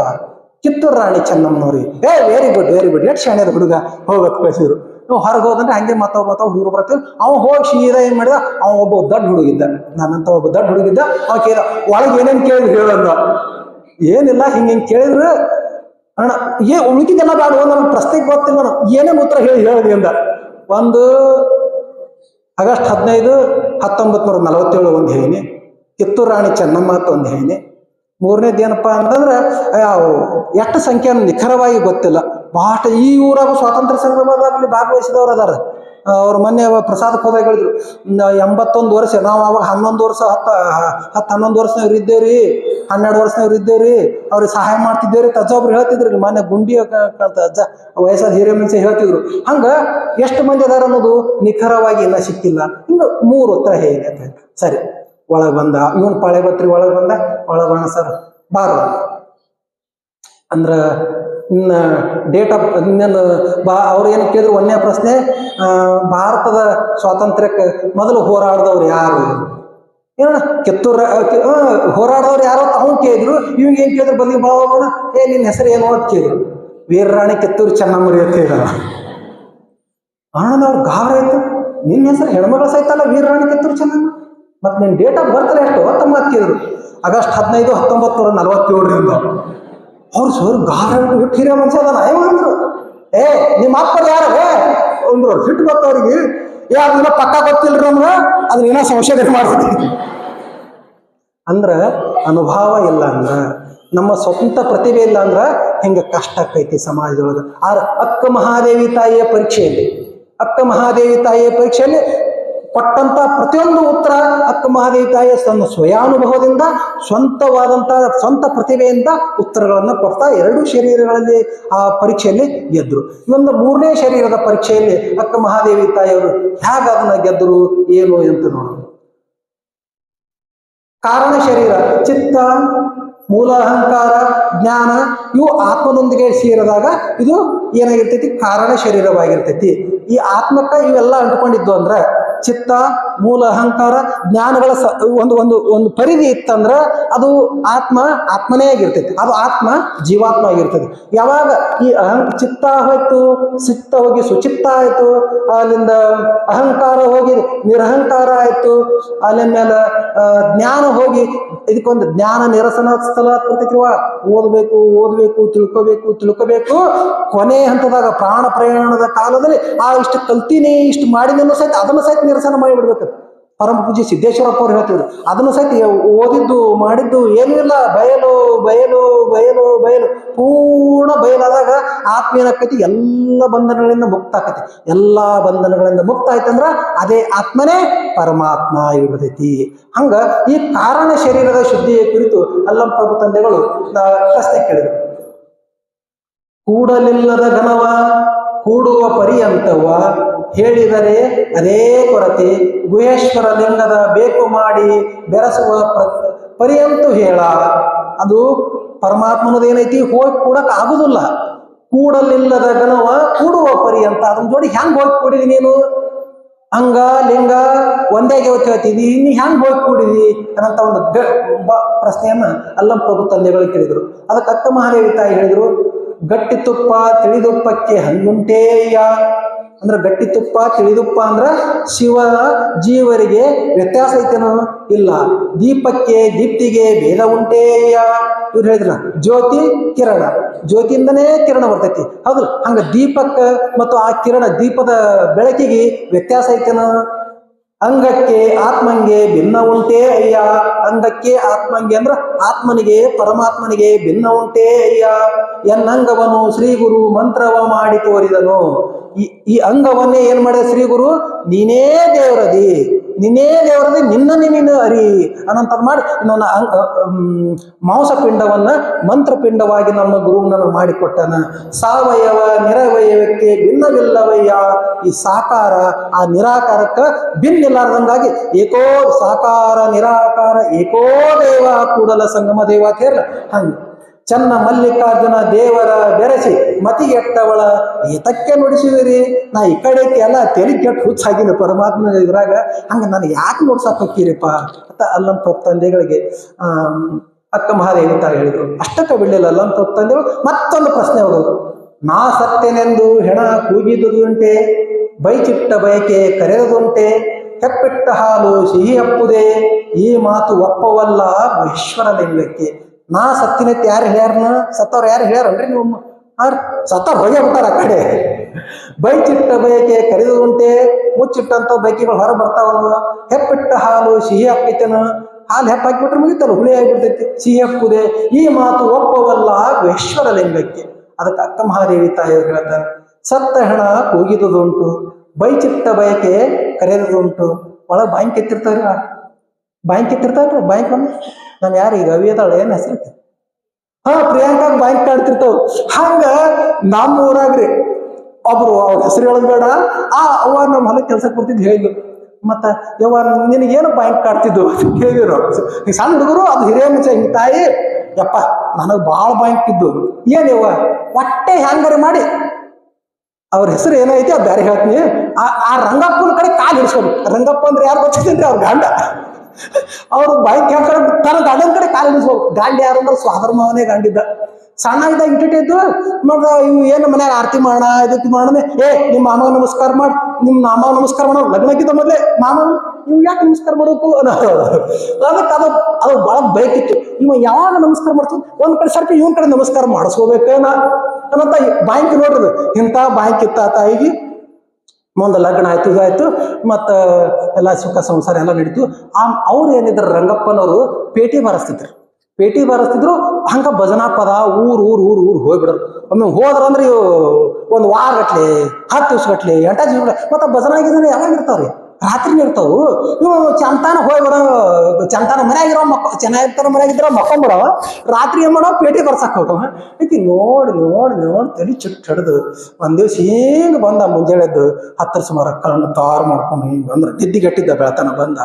ಕಿತ್ತೂರು ರಾಣಿ ಚೆನ್ನಮ್ಮನವ್ರಿ. ವೆರಿ ಗುಡ್ ಎಷ್ಟು ಶಾಣೆದ ಹುಡುಗ, ಹೋಗತ್ ಕಳಿಸಿದ್ರು. ನೀವು ಹೊರಗೆ ಹೋದಂದ್ರೆ ಹಂಗೆ ಮತ್ತೊಬ್ಬ ಹುಡುಗರು ಬರ್ತೀವಿ. ಅವ ಹೋಗಿ ಸೀದಾ ಏನ್ ಮಾಡಿದ, ಅವ ಒಬ್ಬ ದೊಡ್ಡ ಹುಡುಗಿದ್ದ, ನಾನಂತ ಒಬ್ಬ ದೊಡ್ಡ ಹುಡುಗಿದ್ದ. ಅವ ಕೇಳ ಒಳಗೆ ಏನೇನು ಕೇಳಿದ್ರು ಹೇಳಂದ. ಏನಿಲ್ಲ, ಹಿಂಗೆ ಕೇಳಿದ್ರು ಅಣ್ಣ ಉಳಿಕಿದೆಲ್ಲ ಬೇಡ, ನನಗೆ ಪ್ರಶ್ನೆಗೆ ಗೊತ್ತಿಲ್ಲ, ನಾನು ಏನೇನು ಉತ್ತರ ಹೇಳಿದೆ ಅಂದ. ಒಂದು ಆಗಸ್ಟ್ 15 1947 ಒಂದು ಹೇಳಿನಿ, ಕಿತ್ತೂರು ರಾಣಿ ಚೆನ್ನಮ್ಮ ಅಂತ ಒಂದು ಹೇಳಿನಿ. ಮೂರನೇದು ಏನಪ್ಪಾ ಅಂತಂದ್ರೆ ಎಷ್ಟು ಸಂಖ್ಯೆ ನಿಖರವಾಗಿ ಗೊತ್ತಿಲ್ಲ. ಬಹಳ ಈ ಊರಾಗ ಸ್ವಾತಂತ್ರ್ಯ ಸಂಗ್ರಾಮದಲ್ಲಿ ಭಾಗವಹಿಸಿದವರು ಅದಾರ. ಅವ್ರ ಮೊನ್ನೆ ಪ್ರಸಾದಕ್ಕೆ ಹೋದಾಗ ಹೇಳಿದ್ರು, 81 ವರ್ಷ, ನಾವು ಅವಾಗ 11 ವರ್ಷ 11 ವರ್ಷನವ್ರು ಇದ್ದೇವ್ರಿ, 12 ವರ್ಷನವ್ರು ಇದ್ದೇವ್ರಿ, ಅವ್ರಿಗೆ ಸಹಾಯ ಮಾಡ್ತಿದ್ದೇವ್ರಿ ತಜ್ಜೊಬ್ರು ಹೇಳ್ತಿದ್ರಿ. ಮೊನ್ನೆ ಗುಂಡಿ ಅಜ್ಜ ವಯಸ್ಸಾದ ಹಿರಿಯ ಮನುಷ್ಯ ಹೇಳ್ತಿದ್ರು. ಹಂಗ ಎಷ್ಟು ಮಂದಿ ಅದಾರ ಅನ್ನೋದು ನಿಖರವಾಗಿ ಇನ್ನ ಸಿಕ್ಕಿಲ್ಲ. ಹಿಂಗ 3 ಉತ್ತರ ಹೇಗೆ ಅಂತ. ಸರಿ, ಒಳಗೆ ಬಂದ ಇವನ್ ಪಾಳೆ ಬತ್ರಿ, ಒಳಗೆ ಬಣ್ಣ ಸರ್ ಬಾರ ಅಂದ್ರ ಇನ್ನ ಡೇಟ್ ಆಫ್ ಇನ್ನೇನು ಅವ್ರು ಏನು ಕೇಳಿದ್ರು, ಒಂದನೇ ಪ್ರಶ್ನೆ, ಭಾರತದ ಸ್ವಾತಂತ್ರ್ಯಕ್ಕೆ ಮೊದಲು ಹೋರಾಡಿದವ್ರು ಯಾರು? ಏನಣ್ಣ ಕಿತ್ತೂರು ಹೋರಾಡಿದವ್ರು ಯಾರು ಅಂತ ಅವ್ನು ಕೇಳಿದ್ರು. ಇವ್ಗೆ ಏನ್ ಕೇಳಿದ್ರು, ಬದಲಿಗೆ ಬಾಳ ನಿನ್ನ ಹೆಸರು ಏನು ಅಂತ ಕೇಳಿದ್ರು. ವೀರರಾಣಿ ಕಿತ್ತೂರು ಚೆನ್ನಮ್ಮರಿ ಅಂತ ಹೇಳಿದ. ಅಣ್ಣನವ್ರು ಗಾಬರಿ ಆಯ್ತು, ನಿನ್ನ ಹೆಸರು ಹೆಣ್ಮಗಳ ಸಹಿತಲ್ಲ ವೀರರಾಣಿ ಕಿತ್ತೂರು ಚೆನ್ನಮ್ಮ, ಮತ್ತೆ ನಿನ್ನ ಡೇಟ್ ಆಫ್ ಬರ್ತ್ ಎಷ್ಟು ಅಂತ ಕೇಳಿದ್ರು. ಆಗಸ್ಟ್ 15 1947 ಅವ್ರು ಸರ್ ಗಾಬರಿ ಬಿಟ್ಟು ಹಿರಿಯ ಮನುಷ್ಯ ಅದಾನ ಅಂದ್ರು. ನಿಮ್ಮ ಅಪ್ಪರು ಯಾರು ಅಂದ್ರು. ಸಿಟ್ಟು ಗೊತ್ತವ್ರಿಗೆ, ಅದನ್ನ ಪಕ್ಕ ಗೊತ್ತಿಲ್ರಿ ನಮ್ಗೆ, ಅದನ್ನ ಏನೋ ಸಂಶೋಧನೆ ಮಾಡ್ತೀವಿ. ಅಂದ್ರ ಅನುಭವ ಇಲ್ಲ ಅಂದ್ರ, ನಮ್ಮ ಸ್ವಂತ ಪ್ರತಿಭೆ ಇಲ್ಲ ಅಂದ್ರ ಹಿಂಗ ಕಷ್ಟ ಆಕೈತಿ ಸಮಾಜದೊಳಗೆ. ಅಕ್ಕ ಮಹಾದೇವಿ ತಾಯಿಯ ಪರೀಕ್ಷೆಯಲ್ಲಿ ಕೊಟ್ಟಂತ ಪ್ರತಿಯೊಂದು ಉತ್ತರ ಅಕ್ಕ ಮಹಾದೇವಿ ತಾಯಿಯ ತನ್ನ ಸ್ವಯಾನುಭವದಿಂದ ಸ್ವಂತ ಪ್ರತಿಭೆಯಿಂದ ಉತ್ತರಗಳನ್ನು ಕೊಡ್ತಾ 2 ಶರೀರಗಳಲ್ಲಿ ಆ ಪರೀಕ್ಷೆಯಲ್ಲಿ ಗೆದ್ರು. ಇವೊಂದು 3ನೇ ಶರೀರದ ಪರೀಕ್ಷೆಯಲ್ಲಿ ಅಕ್ಕ ಮಹಾದೇವಿ ತಾಯಿಯವರು ಹೇಗೆ ಅದನ್ನ ಗೆದ್ದರು ಏನು ಅಂತ ನೋಡೋಣ. ಕಾರಣ ಶರೀರ, ಚಿತ್ತ, ಮೂಲ ಅಹಂಕಾರ, ಜ್ಞಾನ ಇವು ಆತ್ಮನೊಂದಿಗೆ ಸೇರಿದಾಗ ಇದು ಏನಾಗಿರ್ತೈತಿ? ಕಾರಣ ಶರೀರವಾಗಿರ್ತೈತಿ. ಈ ಆತ್ಮಕ್ಕ ಇವೆಲ್ಲ ಅಂಟ್ಕೊಂಡಿದ್ದು ಅಂದ್ರೆ ಚಿತ್ತ, ಮೂಲ ಅಹಂಕಾರ, ಜ್ಞಾನಗಳ ಒಂದು ಪರಿಧಿ ಇತ್ತಂದ್ರ ಅದು ಆತ್ಮನೇ ಆಗಿರ್ತೈತಿ. ಅದು ಆತ್ಮ ಜೀವಾತ್ಮ ಆಗಿರ್ತದೆ. ಯಾವಾಗ ಈ ಚಿತ್ತ ಹೋಯ್ತು, ಚಿತ್ತ ಹೋಗಿ ಸುಚಿತ್ತ ಆಯ್ತು, ಅಲ್ಲಿಂದ ಅಹಂಕಾರ ಹೋಗಿ ನಿರಹಂಕಾರ ಆಯ್ತು, ಅಲ್ಲಿಂದ ಜ್ಞಾನ ಹೋಗಿ ಇದಕ್ಕೊಂದು ಜ್ಞಾನ ನಿರಸನ ಸ್ಥಳ ಬರ್ತೈತಿವ. ಓದಬೇಕು ತಿಳ್ಕೋಬೇಕು ಕೊನೆ ಹಂತದಾಗ ಪ್ರಾಣ ಪ್ರಯಾಣದ ಕಾಲದಲ್ಲಿ ಇಷ್ಟು ಕಲ್ತೀನಿ, ಇಷ್ಟು ಮಾಡಿದನ್ನು ಸಹಿತ ಅದನ್ನು ಸಹಿತ ನಿರಸನ ಮಾಡಿಬಿಡ್ಬೇಕು. ಪರಮ ಪೂಜ್ಯ ಸಿದ್ದೇಶ್ವರಪ್ಪ ಅವ್ರು ಹೇಳ್ತಿದ್ರು, ಅದನ್ನು ಸಹಿತ ಓದಿದ್ದು ಮಾಡಿದ್ದು ಏನೂ ಇಲ್ಲ, ಬಯಲು ಪೂರ್ಣ ಬಯಲಾದಾಗ ಆತ್ಮ ಏನಾಕತಿ? ಎಲ್ಲ ಬಂಧನಗಳಿಂದ ಮುಕ್ತ ಆಕತಿ. ಎಲ್ಲಾ ಬಂಧನಗಳಿಂದ ಮುಕ್ತ ಆಯ್ತಂದ್ರ ಅದೇ ಆತ್ಮನೇ ಪರಮಾತ್ಮ ಇರ್ತೈತಿ. ಹಂಗ ಈ ಕಾರಣ ಶರೀರದ ಶುದ್ಧಿಯ ಕುರಿತು ಅಲ್ಲಂ ಪ್ರಭು ತಂದೆಗಳು ಪ್ರಶ್ನೆ ಕೇಳಿದರು. ಕೂಡಲಿಲ್ಲದ ಘನವ ಕೂಡುವ ಪರ್ಯಂತವ ಹೇಳಿದರೆ ಅದೇ ಕೊರತೆ ಗುಹೇಶ್ವರ ಲಿಂಗದ ಬೇಕು ಮಾಡಿ ಬೆರೆಸುವ ಪರ್ಯಂತು ಹೇಳ. ಅದು ಪರಮಾತ್ಮನದೇನೈತಿ ಹೋಗಿ ಕೂಡಕ್ ಆಗುದಿಲ್ಲ. ಕೂಡಲಿಲ್ಲದ ಗಣವ ಕೂಡುವ ಪರ್ಯಂತ ಅದನ್ನ ಜೋಡಿ ಹೆಂಗ್ ಹೋಗಿ ಕೂಡಿದಿ ನೀನು? ಅಂಗ ಲಿಂಗ ಒಂದೇ ಹೇಳ್ತಿದ್ದಿ, ಇನ್ನು ಹೆಂಗ್ ಹೋಗಿ ಕೂಡಿದಿ ಅನ್ನಂತ ಒಂದು ಪ್ರಶ್ನೆಯನ್ನ ಅಲ್ಲಂ ಪ್ರಭು ತಂದೆಗಳು ಕೇಳಿದ್ರು. ಅದಕ್ಕೆ ಅಕ್ಕ ಮಹಾದೇವಿ ತಾಯಿ ಹೇಳಿದ್ರು, ಗಟ್ಟಿ ತುಪ್ಪ ತಿಳಿದುಪ್ಪಕ್ಕೆ ಹಂಗುಂಟೇಯ. ಅಂದ್ರೆ ಗಟ್ಟಿ ತುಪ್ಪ ತಿಳಿದುಪ್ಪ ಅಂದ್ರ ಶಿವ ಜೀವರಿಗೆ ವ್ಯತ್ಯಾಸ ಐತೇನೋ? ಇಲ್ಲ. ದೀಪಕ್ಕೆ ದೀಪ್ತಿಗೆ ಭೇದ ಉಂಟೇಯ. ಇವ್ರು ಹೇಳಿದ್ರ ಜ್ಯೋತಿ ಕಿರಣ, ಜ್ಯೋತಿಯಿಂದನೇ ಕಿರಣ ಬರ್ತೈತಿ. ಹೌದು, ಹಂಗ ದೀಪಕ್ಕೆ ಮತ್ತು ಆ ಕಿರಣ ದೀಪದ ಬೆಳಕಿಗೆ ವ್ಯತ್ಯಾಸ ಐತೇನೋ? ಅಂಗಕ್ಕೆ ಆತ್ಮಂಗೆ ಭಿನ್ನ ಉಂಟೇ ಅಯ್ಯ. ಅಂಗಕ್ಕೆ ಆತ್ಮಂಗೆ ಅಂದ್ರ ಆತ್ಮನಿಗೆ ಪರಮಾತ್ಮನಿಗೆ ಭಿನ್ನ ಉಂಟೇ ಅಯ್ಯ. ಎನ್ನಂಗವನು ಶ್ರೀ ಗುರು ಮಂತ್ರವ ಮಾಡಿ ತೋರಿದನು. ಈ ಅಂಗವನ್ನೇ ಏನ್ ಮಾಡಿದ ಶ್ರೀ ಗುರು? ನೀನೇ ದೇವರದಿ, ನೀನೇ ದೇವರದಿ, ನಿನ್ನನ್ನೇ ನೀನು ಅರಿ ಅನ್ನಂತ ಮಾಡಿ ನನ್ನ ಮಾಂಸಪಿಂಡವನ್ನ ಮಂತ್ರಪಿಂಡವಾಗಿ ನಮ್ಮ ಗುರು ನನ್ನ ಮಾಡಿಕೊಟ್ಟನ. ಸಾವಯವ ನಿರವಯವಕ್ಕೆ ಭಿನ್ನವಿಲ್ಲವಯ್ಯ. ಈ ಸಾಕಾರ ಆ ನಿರಾಕಾರಕ್ಕ ಭಿನ್ನಿಲ್ಲಾರ್ದಂಗಾಗಿ ಏಕೋ ಸಾಕಾರ ನಿರಾಕಾರ ಏಕೋ ದೇವ ಕೂಡಲ ಸಂಗಮ ದೇವ ಅಂತ ಹೇಳ. ಹಂಗ ಚನ್ನ ಮಲ್ಲಿಕಾರ್ಜುನ ದೇವರ ಬೆರೆಸಿ ಮತಿಗೆಟ್ಟವಳ ಏತಕ್ಕೆ ನುಡಿಸುವಿರಿ? ನಾ ಈ ಕಡೆಕ್ಕೆ ಎಲ್ಲ ತೆಲಿ ಕೆಟ್ಟು ಹುಚ್ಚಾಗಿನ ಪರಮಾತ್ಮನ ಇದ್ರಾಗ, ಹಂಗ ನಾನು ಯಾಕೆ ನೋಡ್ಸಾಕ್ ಹೋಗ್ತೀರಿಪ್ಪ ಅಂತ ಅಲ್ಲಂ ಪ್ರಭು ತಂದೆಗಳಿಗೆ ಅಕ್ಕ ಮಹಾದೇವಿ ತಾಯಿ ಹೇಳಿದ್ರು. ಅಷ್ಟಕ್ಕೆ ಬಿಡಲಿಲ್ಲ ಅಲ್ಲಂ ಪ್ರಭು ತಂದೆಗಳು ಮತ್ತೊಂದು ಪ್ರಶ್ನೆ ಹೋಗೋದು. ನಾ ಸತ್ಯನೆಂದು ಹೆಣ ಕೂಗಿದುದುಂಟೆ, ಬೈಚಿಟ್ಟ ಬಯಕೆ ಕರೆದುದುಂಟೆ, ಹೆಪ್ಪಿಟ್ಟ ಹಾಲು ಸಿಹಿ ಹಪ್ಪುದೆ, ಈ ಮಾತು ಒಪ್ಪವಲ್ಲ ಈಶ್ವರ ಲಿಂಗಕ್ಕೆ. ನಾ ಸತ್ತಿನೈತಿ ಯಾರು ಹೇಳ್ಯಾರನ? ಸತ್ತವ್ರು ಯಾರು ಹೇಳ್ಯಾರನ್ರಿ ನೀವು? ಸತ್ತವ್ರು ಹೋಗೇ ಬಿಟ್ಟಾರ ಆ ಕಡೆ. ಬೈಚಿಟ್ಟ ಬಯಕೆ ಕರೆದುಂಟೆ, ಮುಚ್ಚಿಟ್ಟಂತ ಬೈಕಿಗಳು ಹೊರ ಬರ್ತಾವಲ್ವ. ಹೆಪ್ಪಿಟ್ಟ ಹಾಲು ಸಿಹಿ ಹಪ್ಪೈತೇನ? ಹಾಲು ಹೆಪ್ಪ ಹಾಕಿಬಿಟ್ರೆ ಮುಗಿತಲ್ಲ, ಹುಳಿ ಆಗಿಬಿಡ್ತೈತಿ. ಸಿಹಿ ಹಪ್ಪುದೆ, ಈ ಮಾತು ಒಪ್ಪವಲ್ಲ ಈಶ್ವರ ಲಿಂಗಕ್ಕೆ. ಅದಕ್ಕೆ ಅಕ್ಕ ಮಹಾದೇವಿ ತಾಯಿಯವರು ಹೇಳ್ತಾರೆ, ಸತ್ತ ಹೆಣ ಕೂಗಿದುದುಂಟು, ಬೈಚಿಟ್ಟ ಬಯಕೆ ಕರೆದುದುಂಟು. ಒಳಗೆ ಬ್ಯಾಂಕ್ ಎತ್ತಿರ್ತಾವ್ರಿ, ಬ್ಯಾಂಕ್ ಎತ್ತಿರ್ತಾವ್ರಿ. ಬ್ಯಾಂಕ್ ಬಂದು ನಾನು ಯಾರು ಈಗ ಅವಿ ಅದಾಳ ಏನ್ ಹೆಸರು? ಪ್ರಿಯಾಂಕಾಗ ಬ್ಯಾಂಕ್ ಕಾಡ್ತಿರ್ತಾವ. ಹಂಗ ನಮ್ಮ ಊರಾಗ್ರಿ ಒಬ್ರು ಅವ್ರ ಹೆಸರು ಹೇಳೋದ್ ಬೇಡ, ಅವ್ವ ನಮ್ಮ ಹೊಲಕ್ಕೆ ಕೆಲ್ಸಕ್ಕೆ ಬರ್ತಿದ್ದು ಹೇಳಿದ್ರು. ಮತ್ತ ಯವ್ವ ನಿನಗೇನು ಬ್ಯಾಂಕ್ ಕಾಡ್ತಿದ್ದು ಅಂತ ಕೇಳಿದ್ರು. ಈಗ ಸಣ್ಣ ಹುಡುಗರು ಅದು ಹಿರಿಯ ಮುಂಚೆ ಹಿಂಗ ತಾಯಿ ಯಪ್ಪ ನನಗೆ ಭಾಳ ಬ್ಯಾಂಕ್ ಇದ್ದು ಏನ್ ಯವ್ವ ಹೊಟ್ಟೆ ಹ್ಯಾಂಗರೆ ಮಾಡಿ ಅವ್ರ ಹೆಸರು ಏನೈತಿ ಅದು ಬೇರೆ ಹೇಳ್ತೀನಿ. ಆ ರಂಗಪ್ಪನ ಕಡೆ ಕಾಲು ಹಿಡಿಸ್ಕೊಂಡು, ರಂಗಪ್ಪ ಅಂದ್ರೆ ಯಾರು ಗೊತ್ತಿದ್ದೇನ್ರಿ? ಅವ್ರ ಗಂಡ. ಅವ್ರು ಬೈಕ್ ಹೇಳ್ತಾರೆ ತನ್ನ ಗಂಡನ ಕಡೆ ಕಾಲು ಹಿಡಿಸ್ಬೇಕು. ಗಾಂಡಿ ಯಾರು ಅಂದ್ರೆ ಸ್ವಾದರ ಮಾವನೇ ಗಾಂಡಿದ್ದ. ಸಣ್ಣ ಇದ್ದಾಗ ಇಟ್ಟಿಟ್ಟಿದ್ದು ನೋಡ್ರ ಇವು ಏನು ಮನ್ಯಾಗ ಆರತಿ ಮಾಡೋಣ ಇದಕ್ಕೆ ಮಾಡೋಣ. ನಿಮ್ಮ ಮಾಮ ನಮಸ್ಕಾರ ಮಾಡಿ, ನಿಮ್ಮ ಮಾಮ ನಮಸ್ಕಾರ ಮಾಡೋ ಲಗ್ನಕ್ಕಿದ್ದ ಮೊದಲೇ ಮಾಮ ಇವ್ ಯಾಕೆ ನಮಸ್ಕಾರ ಮಾಡಬೇಕು ಅನ್ನೋದು. ಅದಕ್ಕೆ ಅದು ಭಾಳ ಬೈಕಿತ್ತು. ಇವ ಯಾವಾಗ ನಮಸ್ಕಾರ ಮಾಡ್ತು ಒಂದ್ ಕಡೆ ಸ್ವಲ್ಪ ಇವನ್ ಕಡೆ ನಮಸ್ಕಾರ ಮಾಡಿಸ್ಕೋಬೇಕೇನ ಅನ್ನಂತ ಬ್ಯಾಂಕ್ ನೋಡ್ರಿ. ಇಂಥ ಬ್ಯಾಂಕ್ ಇತ್ತ ತಾಯಿಗೆ ಮುಂದೆ ಲಗ್ನ ಆಯ್ತು, ಇದಾಯ್ತು, ಮತ್ತು ಎಲ್ಲ ಸುಖ ಸಂಸಾರ ಎಲ್ಲ ನಡೀತು. ಅವ್ರು ಏನಿದ್ರು ರಂಗಪ್ಪನವರು ಪೇಟಿ ಬರೆಸ್ತಿದ್ರು. ಪೇಟಿ ಬರೆಸ್ತಿದ್ರು. ಹಂಗ ಭಜನಾ ಪದ ಊರು ಊರು ಊರು ಊರು ಹೋಗ್ಬಿಡೋರು. ಒಮ್ಮೆ ಹೋದ್ರಂದ್ರೆ ಇವು ಒಂದು ವಾರ ಗಟ್ಲೆ 10 ದಿವ್ಸ ಗಟ್ಲೆ 8 ದಿವ್ಸ ಗಟ್ಲೆ. ಮತ್ತು ಭಜನಾ ಗಿಜನ ಯಾವಾಗ ಇರ್ತಾವ್ರಿ? ರಾತ್ರಿನ ಇರ್ತಾವು. ಇವು ಚಂತಾನ ಹೋಗ್ಬಿಡೋ, ಚಂತಾನ ಮನ್ಯಾಗಿರೋ ಚೆನ್ನಾಗಿರ್ತಾರ, ಮನ್ಯಾಗಿದ್ರ ಮಕ್ಕೊಂಬಿಡವ. ರಾತ್ರಿ ಏನ್ ಮಾಡೋ ಪೇಟಿ ಬರ್ಸಕ್ ಹೋಗವ. ಈಕಿ ನೋಡಿ ನೋಡಿ ನೋಡಿ ತಲೆ ಚಿಟ್ಟು ಹಿಡ್ದು ಒಂದ್ ದಿವ್ಸ ಹಿಂಗ ಬಂದ ಮುಂಜಾಳೆದ್ದು 10 ಸುಮಾರು ಕಣ್ಣು ತಾರು ಮಾಡ್ಕೊಂಡು ಹಿಂಗ ಅಂದ್ರೆ ನಿದ್ದಿಗೆಟ್ಟಿದ್ದ ಬೆಳತನ ಬಂದ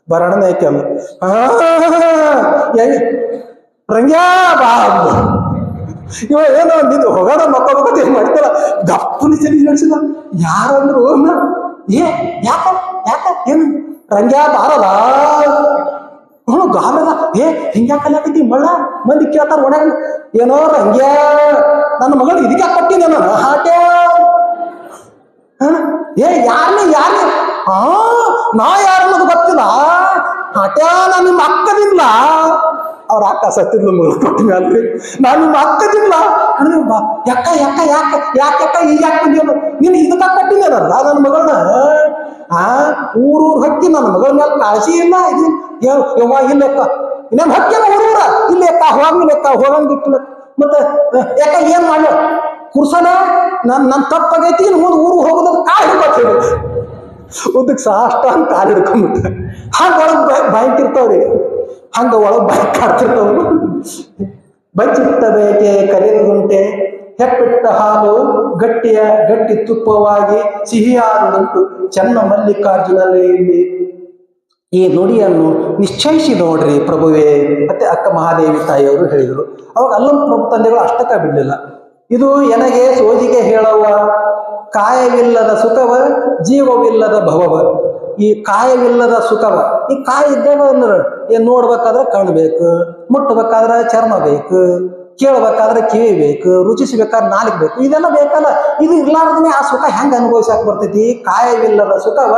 ಬರಣೆ ಐಕಲ್ಲ ರಂಗ್ಯಾ ಬಾ ಇವ ಏನೋ ನಿಂದು ಹೋಗೋಣ ಮಕ್ಕೋಬೇಕಂತ ಏನ್ ಮಾಡ್ತಾರ ಗಪ್ಪನಿ ಚಲಿ ನಡೆಸಿದ. ಯಾರಂದ್ರು ಯಾಕ ಯಾಕ ಏನು ರಂಗ್ಯಾ ಬಾರಲ್ಲ ಗಾಲದ ಹಿಂಗ್ಯಾಕಲ್ಲಾಕೈತಿ ಮಳ್ಳ ಮಂದಿ ಕೇಳ್ತಾರ ಒಣಗ. ಏನೋ ರಂಗ್ಯಾ ನನ್ನ ಮಗಳು ಇದಕ್ಕೆ ಕೊಟ್ಟಿದ್ದೆ ನಾನು ಹಾಟ್ಯಾ ಯಾರನ್ನ ನಾ ಯಾರನ್ನದು ಗೊತ್ತಿಲ್ಲ. ಹಾಟ್ಯಾ ನಾನು ನಿಮ್ಮ ಅಕ್ಕದಿಲ್ಲ. ಅವ್ರ ಅಕ್ಕ ಸತ್ತಿದ್ಲು ಮಗಳು ಕೊಟ್ಟ ಮ್ಯಾಲ್ರಿ. ನಾನು ನಿಮ್ಮ ಅಕ್ಕದಿಲ್ಲ. ಯಾಕ ಯಾಕ ಯಾಕ ಯಾಕ ಈಗ ಯಾಕಿದ್ಯನು ನೀನು ಇದಕ್ಕ ಕೊಟ್ಟಿದ್ದೇನಲ್ಲ ನನ್ನ ಮಗಳನ್ನ. ಊರೂರು ಹಕ್ಕಿ ನನ್ನ ಮಗಳ ಮೇಲೆ ಕಾಳಜಿ ಇಲ್ಲ. ಇದು ಯವ್ವ ಇಲ್ಲಕ್ಕ ಇನ್ನೇನು ಹಕ್ಕಿನ ಊರೂರ ಇಲ್ಲಕ್ಕ ಹೋಗಿಲ್ಲಕ್ಕ ಹೋಗಂಗಿಟ್ಟಿಲ್ಲ. ಮತ್ತೆ ಯಾಕ ಏನ್ ಮಾಡ್ಯ ಕುರ್ಸನ ನನ್ನ ತಪ್ಪಾಗೈತಿ ಮುಂದೆ ಊರು ಹೋಗೋದ ಕಾಳು ಹಿಡ್ಕೊತೀವಿ. ಉದ್ದಕ್ಕೆ ಸಾಷ್ಟ ಹಂಗೆ ಕಾಲು ಹಿಡ್ಕೊಂಡ್ಬಿಟ್ಟ. ಹಂಗ ಒಳಗೆ ಬ್ಯಾಂಕ್ ಇರ್ತಾವ್ರಿ. ಹಂಗ ಒಳಗೆ ಬ್ಯಾಂಕ್ ಕಾಡ್ತಿರ್ತಾವ. ಬಚ್ಚಿಟ್ಟ ಬೇಕೆ ಕರೆಯುವುದುಂಟೆ, ಹೆಪ್ಪಿಟ್ಟ ಹಾಲು ಗಟ್ಟಿ ತುಪ್ಪವಾಗಿ ಸಿಹಿಯಾದುದುಂಟು ಚೆನ್ನ ಮಲ್ಲಿಕಾರ್ಜುನಲ್ಲಿ ಈ ನುಡಿಯನ್ನು ನಿಶ್ಚಯಿಸಿ ನೋಡ್ರಿ ಪ್ರಭುವೇ ಮತ್ತೆ ಅಕ್ಕ ಮಹಾದೇವಿ ತಾಯಿಯವರು ಹೇಳಿದರು. ಅವಾಗ ಅಲ್ಲಂ ಪ್ರಭು ತಂದೆಗಳು ಅಷ್ಟಕ್ಕ ಬಿಡ್ಲಿಲ್ಲ. ಇದು ಎನಗೆ ಸೋಜಿಗೆ ಹೇಳುವ ಕಾಯವಿಲ್ಲದ ಸುಖವ ಜೀವವಿಲ್ಲದ ಭವವ. ಈ ಕಾಯವಿಲ್ಲದ ಸುಖವ, ಈ ಕಾಯ ಇದ್ದಾಗ ಏನ್ ನೋಡ್ಬೇಕಾದ್ರೆ ಕಣ್ಣು ಬೇಕು, ಮುಟ್ಟಬೇಕಾದ್ರೆ ಚರ್ಮ ಬೇಕು, ಕೇಳಬೇಕಾದ್ರೆ ಕಿವಿ ಬೇಕು, ರುಚಿಸಬೇಕಾದ್ರೆ ನಾಲಿಗೆ ಬೇಕು, ಇದೆಲ್ಲ ಬೇಕಲ್ಲ. ಇದು ಇರ್ಲಾರ್ದನೆ ಆ ಸುಖ ಹೆಂಗ ಅನುಭವಿಸಕ್ ಬರ್ತೈತಿ? ಕಾಯವಿಲ್ಲದ ಸುಖವ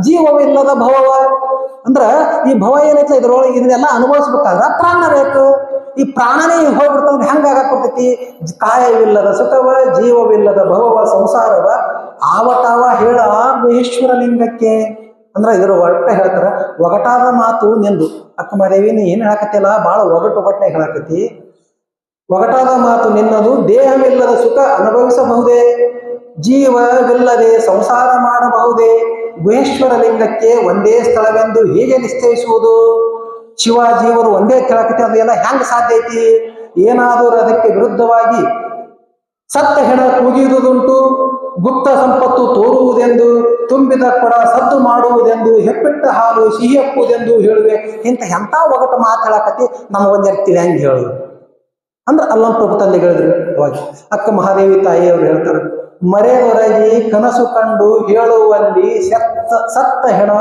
ಜೀವವಿಲ್ಲದ ಭವವ. ಅಂದ್ರ ಈ ಭವ ಏನೈತಿ ಇದ್ರೊಳಗೆ ಇದನ್ನೆಲ್ಲ ಅನುಭವಿಸ್ಬೇಕಾದ್ರ ಪ್ರಾಣ ಬೇಕು. ಈ ಪ್ರಾಣನೇ ಹೋಗ್ಬಿಡ್ತಂದ್ರೆ ಹೆಂಗ ಆಗಕ್ ಬರ್ತೈತಿ? ಕಾಯವಿಲ್ಲದ ಸುಖವ ಜೀವವಿಲ್ಲದ ಭವವ ಸಂಸಾರವ ಆವಟಾವ ಹೇಳ ಮಹೇಶ್ವರ ಲಿಂಗಕ್ಕೆ. ಅಂದ್ರ ಇದ್ರ ಒಟ್ಟ ಹೇಳ್ತಾರ, ಒಗಟಾದ ಮಾತು ನಿಂದು. ಅಕ್ಕ ಮಹಾದೇವಿ ನೀ ಏನ್ ಹೇಳಕತ್ತಿಲ್ಲ, ಬಾಳ ಒಗಟ್ನಾಗ ಹೇಳಕತ್ತಿ. ಒಗಟಾದ ಮಾತು ನಿನ್ನದು, ದೇಹವಿಲ್ಲದ ಸುಖ ಅನುಭವಿಸಬಹುದೇ, ಜೀವವಿಲ್ಲದೆ ಸಂಸಾರ ಮಾಡಬಹುದೇ, ಗುಹೇಶ್ವರ ಲಿಂಗಕ್ಕೆ ಒಂದೇ ಸ್ಥಳವೆಂದು ಹೇಗೆ ನಿಶ್ಚಯಿಸುವುದು? ಶಿವ ಜೀವರು ಒಂದೇ ಕೇಳಕತ್ತೆ, ಅದೆಲ್ಲ ಹೆಂಗ ಸಾಧ್ಯ ಐತಿ? ಏನಾದರೂ ಅದಕ್ಕೆ ವಿರುದ್ಧವಾಗಿ ಸತ್ತ ಹೆಣ ಕೂಗಿದುದುಂಟು, ಗುಪ್ತ ಸಂಪತ್ತು ತೋರುವುದೆಂದು, ತುಂಬಿದ ಕೊಡ ಸದ್ದು ಮಾಡುವುದೆಂದು, ಹೆಪ್ಪಿಟ್ಟ ಹಾಲು ಸಿಹಿಯಪ್ಪುವುದೆಂದು ಹೇಳುವೆ. ಎಂತ ಒಗಟು ಮಾತಾಡಕತ್ತಿ, ನಮಗೊಂದು ತಿಳಿಯಂಗೆ ಹೇಳು ಅಂದ್ರೆ ಅಲ್ಲಂ ಪ್ರಭು ತಂದೆ ಹೇಳಿದ್ರು. ಅವಾಗ ಅಕ್ಕ ಮಹಾದೇವಿ ತಾಯಿಯವರು ಹೇಳ್ತಾರೆ, ಮರೆದೊರಗಿ ಕನಸು ಕಂಡು ಹೇಳುವಲ್ಲಿ ಸತ್ತ ಹೆಣ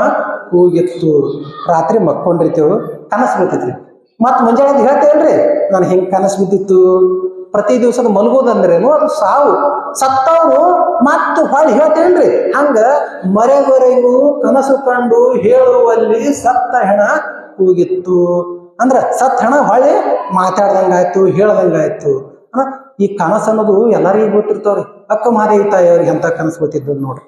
ಕೂಗಿತ್ತು. ರಾತ್ರಿ ಮಕ್ಕೊಂಡಿರ್ತೇವೆ, ಕನಸು ಬಿಡ್ತೈತ್ರಿ. ಮತ್ ಮುಂಜಾನೆ ಹೇಳ್ತೇವಲ್ರಿ, ನಾನು ಹಿಂಗ್ ಕನಸು ಬಿದ್ದಿತ್ತು. ಪ್ರತಿ ದಿವಸದ ಮಲಗೋದಂದ್ರೇನು ಅದು ಸಾವು. ಸತ್ತವ್ರು ಮತ್ತು ಹೊಳ್ಳಿ ಹೇಳ್ತೇವಲ್ರಿ, ಹಂಗ ಮರೆದೊರೆಗೂ ಕನಸು ಕಂಡು ಹೇಳುವಲ್ಲಿ ಸತ್ತ ಹೆಣ ಕೂಗಿತ್ತು. ಅಂದ್ರ ಸತ್ತ ಹೆಣ ಹೊಳ್ಳಿ ಮಾತಾಡ್ದಂಗಾಯ್ತು, ಹೇಳ್ದಂಗಾಯ್ತು. ಈ ಕನಸು ಅನ್ನೋದು ಎಲ್ಲರಿಗೂ ಗೊತ್ತಿರ್ತಾವ್ರಿ. ಅಕ್ಕ ಮಹಾದೇವಿ ತಾಯಿಯವ್ರಿಗೆ ಎಂತ ಕನಸು ಗೊತ್ತಿದ್ದು ನೋಡ್ರಿ.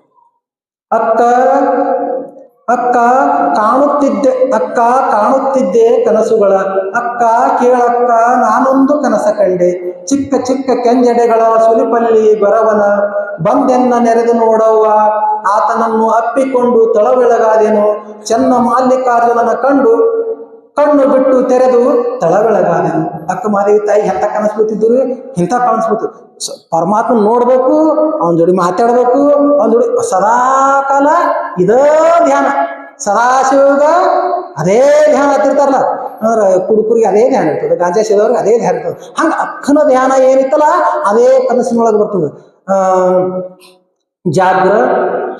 ಅಕ್ಕ ಕಾಣುತ್ತಿದ್ದೆ ಕನಸುಗಳ, ಅಕ್ಕ ಕೇಳಕ್ಕ ನಾನೊಂದು ಕನಸ ಕಂಡೆ, ಚಿಕ್ಕ ಚಿಕ್ಕ ಕೆಂಜಡೆಗಳ ಸುಲಿಪಲ್ಲಿ ಬರವನ, ಬಂದೆನ್ನ ನೆರೆದು ನೋಡವ್ವ, ಆತನನ್ನು ಅಪ್ಪಿಕೊಂಡು ತಳಬೆಳಗಾದೆನು, ಚೆನ್ನ ಮಲ್ಲಿಕಾರ್ಜುನನ ಕಣ್ಣು ಬಿಟ್ಟು ತೆರೆದು ತಳಬೆಳಗಾದೆನು. ಅಕ್ಕ ಮಹಾದೇವಿ ತಾಯಿ ಎಂತ ಕನಸ್ಬಿಟ್ಟಿದ್ರು, ಇಂಥ ಕನಸ್ಬಿಟ್ಟು ಪರಮಾತ್ಮ ನೋಡ್ಬೇಕು, ಅವನ ಜೋಡಿ ಮಾತಾಡ್ಬೇಕು, ಅವನ ಜೋಡಿ ಸದಾ ಕಾಲ ಇದೇ ಧ್ಯಾನ. ಸದಾಶಿವಗ ಅದೇ ಧ್ಯಾನ ಹತ್ತಿರ್ತಾರಲ್ಲ, ಅಂದ್ರೆ ಕುಡುಕರಿಗೆ ಅದೇ ಧ್ಯಾನ ಇರ್ತದೆ, ಗಾಂಜಾ ಸೇದವ್ರಿಗೆ ಅದೇ ಧ್ಯಾನ ಇರ್ತದೆ. ಹಂಗ ಅಕ್ಕನ ಧ್ಯಾನ ಏನಿತ್ತಲ್ಲ ಅದೇ ಕನಸಿನೊಳಗೆ ಬರ್ತದೆ. ಜಾಗ್ರ,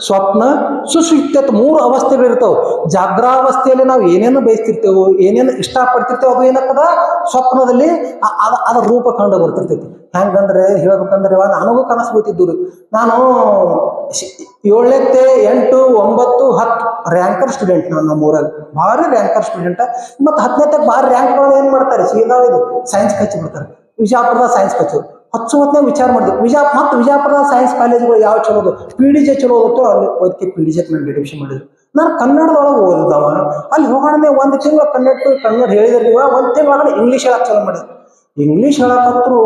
ಸ್ವಪ್ನ, ಸುಷುಪ್ತಿ 3 ಅವಸ್ಥೆಗಳಿರ್ತಾವೆ. ಜಾಗ್ರಾವಸ್ಥೆಯಲ್ಲಿ ನಾವು ಏನೇನು ಬಯಸ್ತಿರ್ತೇವೋ, ಏನೇನು ಇಷ್ಟಪಡ್ತಿರ್ತೇವೆ, ಅದು ಏನಾಗ್ತದ ಸ್ವಪ್ನದಲ್ಲಿ ಅದರ ರೂಪ ಕಂಡು ಬರ್ತಿರ್ತೈತಿ. ಹೆಂಗಂದ್ರೆ ಹೇಳ್ಬೇಕಂದ್ರೆ, ನನಗೂ ಕನಸು ಗೊತ್ತಿದ್ದು. ನಾನು 7ನೇ 8, 9, 10 ರ್ಯಾಂಕರ್ ಸ್ಟೂಡೆಂಟ್. ನಾನು ನಮ್ಮೂರಲ್ಲಿ ಭಾರಿ ರ್ಯಾಂಕರ್ ಸ್ಟೂಡೆಂಟ್. ಮತ್ತು 10ನೇ ಭಾರಿ ರ್ಯಾಂಕ್ಗಳು ಏನ್ ಮಾಡ್ತಾರೆ, ಸೀದಾ ಇದು ಸೈನ್ಸ್ ಹಚ್ಚಿ ಬಿಡ್ತಾರೆ. ವಿಜಯಪುರದ ಸೈನ್ಸ್ ಹಚ್ಚು ಹೊತ್ತನೇ ವಿಚಾರ ಮಾಡಿದ್ರು. ವಿಜಯಪುರದ ಸೈನ್ಸ್ ಕಾಲೇಜ್ಗಳು ಯಾವ ಚಲೋದು, PDJ ಚಲೋ ಓದಿತ್ತು. ಅಲ್ಲಿ ಓದಕ್ಕೆ PDJ ನನಗೆ ಅಡ್ಮಿಷನ್ ಮಾಡಿದ್ರು. ನಾನು ಕನ್ನಡದೊಳಗೆ ಓದಿದವ. ಅಲ್ಲಿ ಹೋಗೋಣ 1 ತಿಂಗಳು ಕನ್ನಡ ಹೇಳಿದ್ರಿ, 1 ತಿಂಗಳೊಳಗಡೆ ಇಂಗ್ಲೀಷ್ ಹೇಳಕ್ ಚಲೋ ಮಾಡಿದ್ರು. ಇಂಗ್ಲೀಷ್ ಹೇಳಕತ್ರು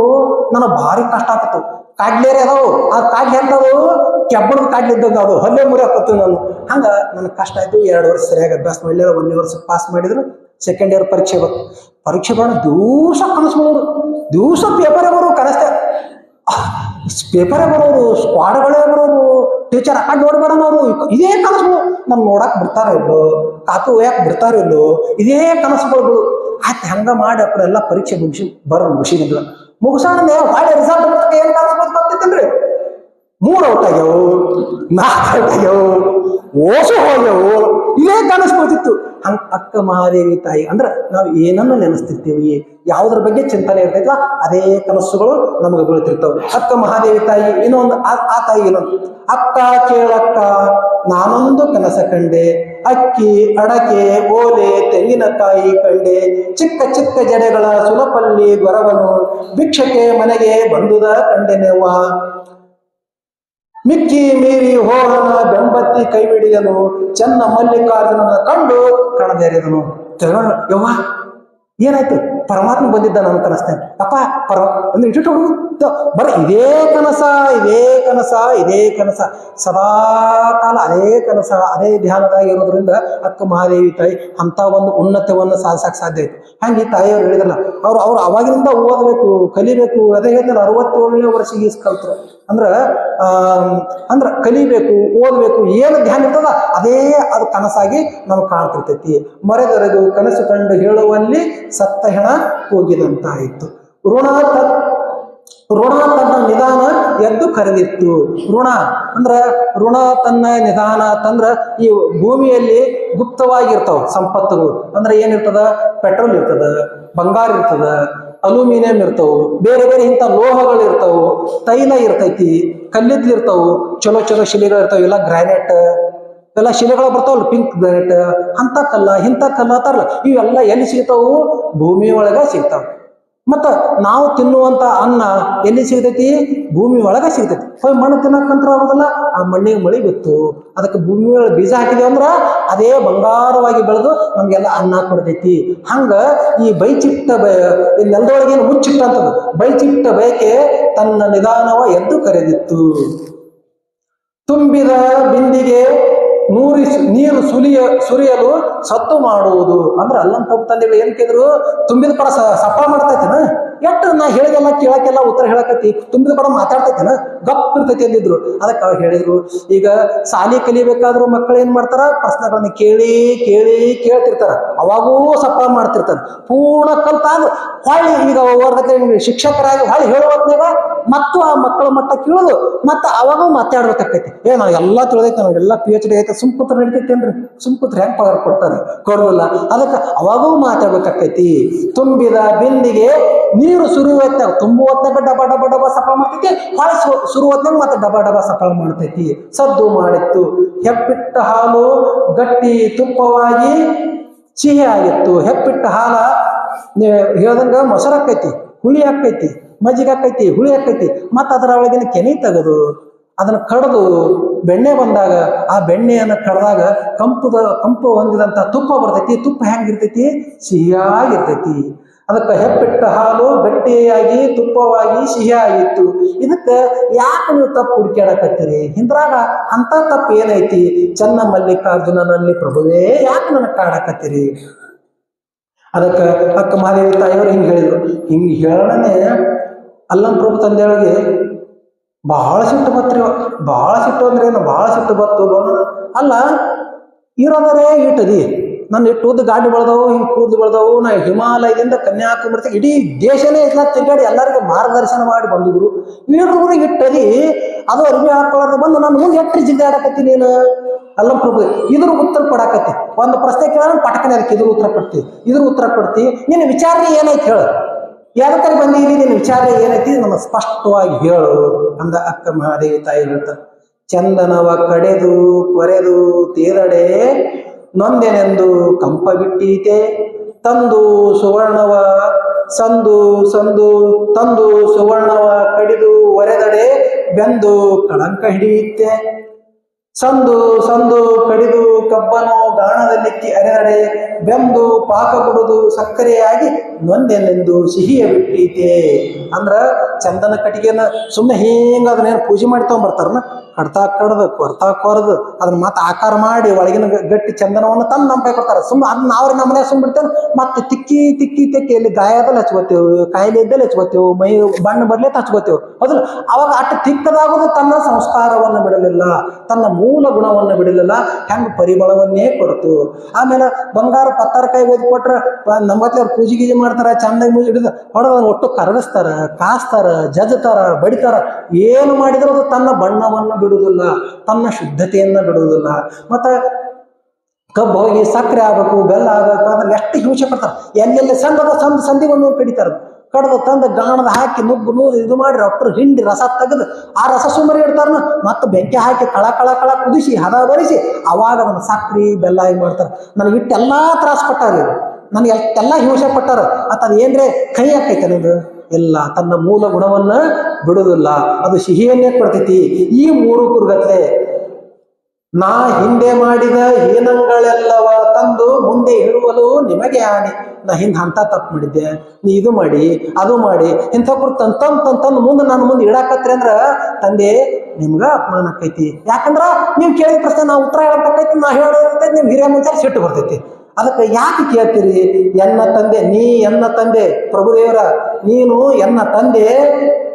ನನಗೆ ಭಾರಿ ಕಷ್ಟ ಆಗ್ತಿತ್ತು. ಕಾಡ್ಲೇರಿ ಅದಾವು, ಆ ಕಾಡ್ಲಿ ಎಂತವು ಕೆಬ್ಬಣದ ಕಾಡ್ಲಿ ಇದ್ದಂಗ ಅದು ಹೊಲ್ಲೆ ಮುರಿಯಾಕತ್ತು ನಾನು. ಹಂಗ ನನಗೆ ಕಷ್ಟ ಆಯ್ತು. 2 ವರ್ಷ ಸರಿಯಾಗಿ ಅಭ್ಯಾಸ ಮಾಡಲಿಲ್ಲ. 1ನೇ ವರ್ಷ ಪಾಸ್ ಮಾಡಿದ್ರು. ಸೆಕೆಂಡ್ ಇಯರ್ ಪರೀಕ್ಷೆ ಬರೋಣ ದಿವಸ ಕನಸು ಬರೋರು, ದಿವಸ ಪೇಪರೇ ಬರೋರು, ಕನಸ್ತೆ ಪೇಪರೇ ಬರೋರು, ಸ್ಕ್ವಾಡ್ಗಳೇ ಬರೋರು. ಟೀಚರ್ ಆ ನೋಡ್ಬೇಡ ನಾವು ಇದೇ ಕನಸುಗಳು ನಮ್ ನೋಡಕ್ ಬಿಡ್ತಾರ ಇಲ್ಲೋ, ಕಾಪಿ ಒಯ್ಯಾಕ್ ಬಿಡ್ತಾರ ಇಲ್ಲೋ, ಇದೇ ಕನಸುಗಳು. ಆಯ್ತು ಹಂಗ ಮಾಡಿ ಅಪ್ಪರೆಲ್ಲ ಪರೀಕ್ಷೆ ಮುಗಿಸಿದಿಲ್ಲ. ಮುಗಿಸೋಣ ಮಾಡಿ ರಿಸಲ್ಟ್ ಏನ್ ಕನಸು ಗೊತ್ತಿತ್ತೇನ್ರಿ? 3 ಔಟ್ ಆಗ್ಯಾವು, 4 ಔಟ್ ಆಗ್ಯಾವು, ಓಸು ಹೋಗ್ಯಾವು, ಇದೇ ಕನಸು ಗೊತ್ತಿತ್ತು. ಹಂಗ ಅಕ್ಕ ಮಹಾದೇವಿ ತಾಯಿ ಅಂದ್ರೆ ನಾವು ಏನನ್ನು ನೆನೆಸ್ತಿರ್ತೀವಿ, ಯಾವುದ್ರ ಬಗ್ಗೆ ಚಿಂತನೆ ಇರ್ತೈತಲ್ಲ ಅದೇ ಕನಸುಗಳು ನಮಗೆ ಬೀಳ್ತಿರ್ತಾವೆ. ಅಕ್ಕ ಮಹಾದೇವಿ ತಾಯಿ ಇನ್ನೊಂದು, ಆ ತಾಯಿ ಇನ್ನೊಂದು, ಅಕ್ಕ ಕೇಳಕ್ಕ ನಾನೊಂದು ಕನಸ ಕಂಡೆ, ಅಕ್ಕಿ ಅಡಕೆ ಓಲೆ ತೆಂಗಿನಕಾಯಿ ಕಂಡೆ, ಚಿಕ್ಕ ಚಿಕ್ಕ ಜಡೆಗಳ ಸುಲಪಲ್ಲಿ ಗೊರವನು, ಭಿಕ್ಷಕ್ಕೆ ಮನೆಗೆ ಬಂದುದ ಕಂಡೆನೆವ್ವ, ಮಿಕ್ಕಿ ಮೀರಿ ಹೋಹನ ಬೆಂಬತ್ತಿ ಕೈ ಬಿಡಿದನು, ಚೆನ್ನ ಮಲ್ಲಿಕಾರ್ಜುನನ ಕಂಡು ಕಣದೇರಿದನು. ಯವ್ವ ಏನಾಯ್ತು? ಪರಮಾತ್ಮ ಬಂದಿದ್ದ ನನ್ನ ಕನಸ್ನಾಗ. ಅಪ್ಪ ಅಂದ್ರೆ ಇಟ್ಟು ಬರೀ ಇದೇ ಕನಸ ಇದೇ ಕನಸ ಇದೇ ಕನಸ, ಸದಾ ಕಾಲ ಅದೇ ಕನಸ ಅದೇ ಧ್ಯಾನದಾಗ ಇರೋದ್ರಿಂದ ಅಕ್ಕ ಮಹಾದೇವಿ ತಾಯಿ ಅಂತ ಒಂದು ಉನ್ನತವನ್ನು ಸಾಧಿಸಕ್ಕೆ ಸಾಧ್ಯ ಆಯ್ತು. ಹಂಗೆ ತಾಯಿಯವ್ರು ಹೇಳಿದ್ರಲ್ಲ, ಅವ್ರು ಅವಾಗಿನಿಂದ ಓದಬೇಕು ಕಲಿಬೇಕು. ಅದೇ ಹೇಳಿದ್ರೆ 67ನೇ ವರ್ಷಕ್ಕೆ ಕಲ್ತರು. ಅಂದ್ರ ಕಲಿಬೇಕು ಓದಬೇಕು, ಏನು ಧ್ಯಾನ ಇರ್ತದ ಅದೇ ಅದು ಕನಸಾಗಿ ನಮ್ಗೆ ಕಾಣ್ತಿರ್ತೈತಿ. ಮರೆದೊರೆದು ಕನಸು ಕಂಡು ಹೇಳುವಲ್ಲಿ ಸತ್ತ ಹೆಣ ಹೋಗಿದಂತಾಯಿತು. ಋಣ ತನ್ನ ನಿಧಾನ ಎದ್ದು ಕರೆದಿತ್ತು. ಋಣ ತನ್ನ ನಿಧಾನ ಅಂತಂದ್ರ ಈ ಭೂಮಿಯಲ್ಲಿ ಗುಪ್ತವಾಗಿರ್ತಾವ ಸಂಪತ್ತುಗಳು. ಅಂದ್ರೆ ಏನಿರ್ತದ, ಪೆಟ್ರೋಲ್ ಇರ್ತದ, ಬಂಗಾರ ಇರ್ತದ, ಅಲ್ಯೂಮಿನಿಯಂ ಇರ್ತಾವು, ಬೇರೆ ಬೇರೆ ಇಂಥ ಲೋಹಗಳು ಇರ್ತಾವು, ತೈಲ ಇರ್ತೈತಿ, ಕಲ್ಲಿದ್ಲು ಇರ್ತಾವು, ಚಲೋ ಚಲೋ ಶಿಲೆಗಳು ಇರ್ತಾವ, ಎಲ್ಲ ಗ್ರಾನೈಟ್ ಎಲ್ಲ ಶಿಲೆಗಳು ಬರ್ತಾವಲ್ಲ, ಪಿಂಕ್ ಗ್ರಾನೈಟ್, ಇಂಥ ಕಲ್ಲ ಅಂತಾರಲ್ಲ, ಇವೆಲ್ಲ ಎಲ್ಲಿ ಸಿಗ್ತಾವು? ಭೂಮಿ ಒಳಗ ಸಿಗ್ತಾವ. ಮತ್ತ ನಾವು ತಿನ್ನುವಂತ ಅನ್ನ ಎಲ್ಲಿ ಸಿಗ್ತೈತಿ? ಭೂಮಿ ಒಳಗ ಸಿಗ್ತೈತಿ. ಹೋಗಿ ಮಣ್ಣು ತಿನ್ನಕ್ಕಂತ್ರ ಆಗೋದಲ್ಲ, ಆ ಮಣ್ಣಿಗೆ ಮಳಿ ಬಿತ್ತು, ಅದಕ್ಕೆ ಭೂಮಿ ಒಳಗೆ ಬೀಜ ಹಾಕಿದೇವ ಅಂದ್ರ ಅದೇ ಬಂಗಾರವಾಗಿ ಬೆಳೆದು ನಮ್ಗೆಲ್ಲ ಅನ್ನ ಕೊಡ್ತೈತಿ. ಹಂಗ ಈ ಬೈಚಿಟ್ಟ ನೆಲದೊಳಗೇನು ಮುಚ್ಚಿಟ್ಟ ಅಂತದ, ಬೈಚಿಟ್ಟ ಬಯಕೆ ತನ್ನ ನಿಧಾನವ ಎದ್ದು ಕರೆದಿತ್ತು. ತುಂಬಿದ ಬಿಂದಿಗೆ ನೀರು ಸುರಿಯಲು ಸತ್ತು ಮಾಡುವುದು. ಅಂದ್ರೆ ಅಲ್ಲಂತ ತಂದೆಗಳು ಏನ್ ಕೇಳಿದ್ರು, ತುಂಬಿದ ಕೊಡ ಸಪ್ಪ ಮಾಡ್ತೈತೇನ? ಎಷ್ಟು ನಾ ಹೇಳಿದೆಲ್ಲ ಕೇಳಕ್ಕೆಲ್ಲ ಉತ್ತರ ಹೇಳಕತ್ತಿ, ತುಂಬಿದ ಕೊಡ ಮಾತಾಡ್ತೈತೇನ? ಗಪ್ ಇರ್ತೈತಿ ಅಂದಿದ್ರು. ಅದಕ್ಕೆ ಅವ್ರು ಹೇಳಿದ್ರು, ಈಗ ಸಾಲಿ ಕಲಿಬೇಕಾದ್ರೂ ಮಕ್ಕಳು ಏನ್ ಮಾಡ್ತಾರ, ಪ್ರಶ್ನೆಗಳನ್ನ ಕೇಳ್ತಿರ್ತಾರ, ಅವಾಗೂ ಸಪ್ಪ ಮಾಡ್ತಿರ್ತಾರ. ಪೂರ್ಣ ಕಲ್ತಾಗ ಹೊಳ್ಳಿ ಈಗ ಶಿಕ್ಷಕರಾಗಿ ಹೊಳ್ಳಿ ಹೇಳುವತ್ನಾಗ ಮತ್ತು ಆ ಮಕ್ಕಳ ಮಟ್ಟ ಕೇಳೋದು, ಮತ್ತ ಅವಾಗೂ ಮಾತಾಡ್ಬೇಕಾಕೈತಿ. ನಾವು ಎಲ್ಲ ತಿಳಿದೈತೆ, ನಾವೆಲ್ಲ PhD ಐತೆ, ಸುಮ್ಕೂತ್ರ ನಡಿತೈತೇನ್ರಿ? ಸುಮ್ಕೂತ್ರ ಹೆಂಗ್ ಪಗಾರ ಕೊಡ್ತಾರೆ? ಕೊಡೋದಿಲ್ಲ. ಅದಕ್ಕೆ ಅವಾಗೂ ಮಾತಾಡ್ಬೇಕಾಕೈತಿ. ತುಂಬಿದ ಬಿಂದಿಗೆ ನೀರು ಸುರಿಯುವತ್ನಾಗ, ತುಂಬುವತ್ನಾಗ ಡಬ ಡಬ ಡಬ ಸಫಲ ಮಾಡ್ತೈತಿ, ಹೊಳೆ ಸುರುವತ್ನಾಗ ಮತ್ತೆ ಡಬ ಡಬ ಸಫಲ ಮಾಡ್ತೈತಿ. ಸದ್ದು ಮಾಡಿತ್ತು. ಹೆಪ್ಪಿಟ್ಟ ಹಾಲು ಗಟ್ಟಿ ತುಪ್ಪವಾಗಿ ಸಿಹಿ ಆಗಿತ್ತು. ಹೆಪ್ಪಿಟ್ಟ ಹಾಲ ಹೇಳ್ದಂಗ ಮೊಸರು ಆಕೈತಿ, ಹುಳಿ ಆಕೈತಿ, ಮಜ್ಜಿಗೆ ಆಕೈತಿ, ಹುಳಿ ಆಕೈತಿ, ಮತ್ತ ಅದರ ಒಳಗಿನ ಕೆನೆ ತೆಗೆದು ಅದನ್ನ ಕಡ್ದು ಬೆಣ್ಣೆ ಬಂದಾಗ ಆ ಬೆಣ್ಣೆಯನ್ನು ಕಡ್ದಾಗ ಕಂಪು ಹೊಂದಿದಂತ ತುಪ್ಪ ಬರ್ತೈತಿ. ತುಪ್ಪ ಹೆಂಗಿರ್ತೈತಿ? ಸಿಹಿಯಾಗಿರ್ತೈತಿ. ಅದಕ್ಕೆ ಹೆಪ್ಪಿಟ್ಟ ಹಾಲು ಗಟ್ಟಿಯಾಗಿ ತುಪ್ಪವಾಗಿ ಸಿಹಿಯಾಗಿತ್ತು. ಇದಕ್ಕೆ ಯಾಕೆ ನೀವು ತಪ್ಪು ಹುಡುಕ್ಯಾಡಕತ್ತೀರಿ? ಹಿಂದ್ರಾಗ ಅಂತ ತಪ್ಪು ಏನೈತಿ? ಚನ್ನ ಮಲ್ಲಿಕಾರ್ಜುನನಲ್ಲಿ ಪ್ರಭುವೇ ಯಾಕೆ ನನಗೆ ಕಾಡಕತ್ತೀರಿ? ಅದಕ್ಕೆ ಅಕ್ಕ ಮಹಾದೇವಿ ತಾಯಿಯವರು ಹಿಂಗೆ ಹೇಳಿದ್ರು. ಹಿಂಗೆ ಹೇಳನೆ ಅಲ್ಲಂ ಪ್ರಭು ತಂದೆಯೊಳಗೆ ಬಹಳ ಸಿಟ್ಟು ಬತ್ರಿ. ಬಹಳ ಸಿಟ್ಟು ಅಂದ್ರೆ ಏನು? ಬಹಳ ಸಿಟ್ಟು ಬತ್ತು. ಅಲ್ಲ ಇರೋದರೆ ಇಟ್ಟದಿ, ನನ್ನ ಇಟ್ಟು ಉದ್ದ ಗಾಡಿ ಬೆಳೆದವು, ಹಿಂಗೆ ಕೂದಲು ಬೆಳೆದವು, ನಾ ಹಿಮಾಲಯದಿಂದ ಕನ್ಯಾಕುಮಾರಿ ಇಡೀ ದೇಶನೇ ಇಟ್ಲ ತಿರುಗಾಡಿ ಎಲ್ಲರಿಗೂ ಮಾರ್ಗದರ್ಶನ ಮಾಡಿ ಬಂದಿದ್ರು. ಇವ್ರಿಗೆ ಇಟ್ಟದಿ, ಅದು ಅರಿವಿ ಹಾಕೊಳ್ಳೋದು ಬಂದು ನನ್ನ ಮುಂದೆ ಎಟ್ಟು ಜಿದ್ದಾಡಕತ್ತಿ ನೀನು? ಅಲ್ಲಂ ಪ್ರಭು ಇದ್ರ ಉತ್ತರ ಕೊಡಾಕತ್ತಿ. ಒಂದು ಪ್ರಶ್ನೆ ಕೇಳ ಪಟಕನೆ ಅದಕ್ಕೆ ಇದ್ರ ಉತ್ತರ ಕೊಡ್ತಿ. ನಿನ್ನ ವಿಚಾರ ಏನೈತಿ ಹೇಳು? ಯಾರಕ್ಕೆ ಬಂದಿದ್ದೀನಿ? ನಿನ್ನ ವಿಚಾರ ಏನೈತಿ ನಮ್ಮ ಸ್ಪಷ್ಟವಾಗಿ ಹೇಳು ಅಂದ ಅಕ್ಕ ಮಹಾದೇವಿ ತಾಯಿ ಹೇಳ್ತಾರೆ. ಚಂದನವ ಕಡೆದು ಕೊರೆದು ತೇದಡೆ ನೊಂದೆನೆಂದು ಕಂಪ ಬಿಟ್ಟೀತೆ, ತಂದು ಸುವರ್ಣವ ತಂದು ಸುವರ್ಣವ ಕಡಿದು ಒರೆದಡೆ ಬೆಂದು ಕಳಂಕ ಹಿಡಿಯುತ್ತೆ. ಸಂದು ಕಡಿದು ಕಬ್ಬನು ಗಾಣದಲ್ಲಿಕ್ಕಿ ಅರೆದಡೆ ಬೆಂದು ಪಾಕ ಬಿಡುದು ಸಕ್ಕರೆಯಾಗಿ ನೊಂದೆನೆಂದು ಸಿಹಿಯ ಬಿಟ್ಟೀತೆ. ಅಂದ್ರ ಚಂದನ ಕಟ್ಟಿಗೆನ ಸುಮ್ಮನೆ ಹಿಂಗ ಅದನ್ನೇನು ಪೂಜೆ ಮಾಡಿ ತಗೊಂಡ್ಬರ್ತಾರನ, ಕಡ್ತಾ ಕಡ್ದು ಕೊರ್ದು ಅದನ್ನ ಮತ್ತೆ ಆಕಾರ ಮಾಡಿ ಒಳಗಿನ ಗಟ್ಟಿ ಚಂದನವನ್ನು ತಂದು ನಮ್ಮ ಕೈ ಕೊಡ್ತಾರೆ. ಅದನ್ನ ಅವ್ರಿಗೆ ನಮ್ಮ ಮನೆ ಬಿಡ್ತೇವೆ. ಮತ್ತೆ ತಿಕ್ಕಿ ಇಲ್ಲಿ ಗಾಯದಲ್ಲಿ ಹಚ್ಕೋತೇವು, ಕಾಯಿಲೆ ಇದ್ದಲ್ಲಿ ಹಚ್ಕೋತೇವು, ಮೈ ಬಣ್ಣ ಬರ್ಲೇತ ಹಚ್ಕೋತೇವು. ಹೌದಲ್ಲ? ಅವಾಗ ಅಷ್ಟು ತಿಕ್ಕದಾಗೋದು ತನ್ನ ಸಂಸ್ಕಾರವನ್ನು ಬಿಡಲಿಲ್ಲ, ತನ್ನ ಮೂಲ ಗುಣವನ್ನು ಬಿಡಲಿಲ್ಲ, ಹೆಂಗ್ ಪರಿಮಳವನ್ನೇ ಕೊಡ್ತು. ಆಮೇಲೆ ಬಂಗಾರ ಪತ್ತಾರ ಕೈ ಓದಿ ಕೊಟ್ರ ನಮ್ಮತ್ತೆ ಅವ್ರು ಪೂಜೆ ಗೀಜೆ ಮಾಡ್ತಾರ, ಚಂದಾಗಿ ಹಿಡಿದು ಹೊಡೆದ ಒಟ್ಟು ಕರಗಿಸ್ತಾರ, ಕಾಸ್ತಾರ, ಜಜ್ತಾರ, ಬಡಿತಾರ. ಏನು ಮಾಡಿದ್ರು ಅದು ತನ್ನ ಬಣ್ಣವನ್ನು ಬಿಡುವುದಿಲ್ಲ, ತನ್ನ ಶುದ್ಧತೆಯನ್ನ ಬಿಡುವುದಿಲ್ಲ. ಮತ್ತ ಕಬ್ಬು ಹೋಗಿ ಸಕ್ಕರೆ ಆಗ್ಬೇಕು, ಬೆಲ್ಲ ಆಗ್ಬೇಕು, ಅದ್ರಲ್ಲಿ ಎಷ್ಟು ಹಿಂಸೆ ಪಡ್ತಾರೆ. ಎಲ್ಲೆಲ್ಲಿ ಸಂಧಿಗಳನ್ನು ಕಡಿತಾರ. ಕಡ್ದು ತಂದು ಗಾಣದ ಹಾಕಿ ನುಗ್ಗು ಇದು ಮಾಡಿ ಅಟ್ರು ಹಿಂಡಿ ರಸ ತೆಗೆದು ಆ ರಸ ಸುಮ್ಮನೆ ಇಡ್ತಾರ. ಮತ್ತೆ ಬೆಂಕಿ ಹಾಕಿ ಕಳ ಕುದಿಸಿ ಹದ ಬರಿಸಿ ಅವಾಗ ಅದನ್ನ ಸಕ್ರಿ ಬೆಲ್ಲ ಹಿಂಗೆ ಮಾಡ್ತಾರೆ. ನನಗೆ ಇಟ್ಟೆಲ್ಲಾ ತ್ರಾಸ ಪಟ್ಟಾರ, ನನಗೆ ಎಷ್ಟೆಲ್ಲ ಹಿಂಸೆ ಪಟ್ಟಾರ. ಅದು ಏನ್ರೆ ಕೈ ಹಾಕೈತೆ ಅನ್ನೋದು ಎಲ್ಲ ತನ್ನ ಮೂಲ ಗುಣವನ್ನ ಬಿಡುವುದಿಲ್ಲ, ಅದು ಸಿಹಿಯನ್ನೇ ಕೊಡ್ತೈತಿ. ಈ ಮೂರು ಕುರುಗತ್ತೆ ನಾ ಹಿಂದೆ ಮಾಡಿದ ಹೀನಂಗಳೆಲ್ಲವ ತಂದು ಮುಂದೆ ಹೇಳುವಲು ನಿಮಗೆ ಹಾನಿ. ನಾ ಹಿಂದೆ ಅಂತ ತಪ್ಪು ಮಾಡಿದ್ದೆ, ನೀ ಇದು ಮಾಡಿ ಅದು ಮಾಡಿ ಇಂಥವ್ರು ತಂತಂದು ಮುಂದೆ ನಾನು ಮುಂದೆ ಇಡಾಕತ್ರಿ ಅಂದ್ರ ತಂದೆ ನಿಮ್ಗ ಅಪಮಾನ ಆಕೈತಿ. ಯಾಕಂದ್ರ ನೀವು ಕೇಳಿದ ಪ್ರಶ್ನೆ ನಾವು ಉತ್ತರ ಹೇಳಬೇಕೈತಿ, ನಾ ಹೇಳೋದೈತಿ, ನಿಮ್ ಹಿರಿಯ ಮುಂಚೆ ಸಿಟ್ಟು ಬರ್ತೈತಿ. ಅದಕ್ಕೆ ಯಾಕೆ ಕೇಳ್ತೀರಿ? ಎನ್ನ ತಂದೆ, ನೀ ಎನ್ನ ತಂದೆ ಪ್ರಭುದೇವರ, ನೀನು ಎನ್ನ ತಂದೆ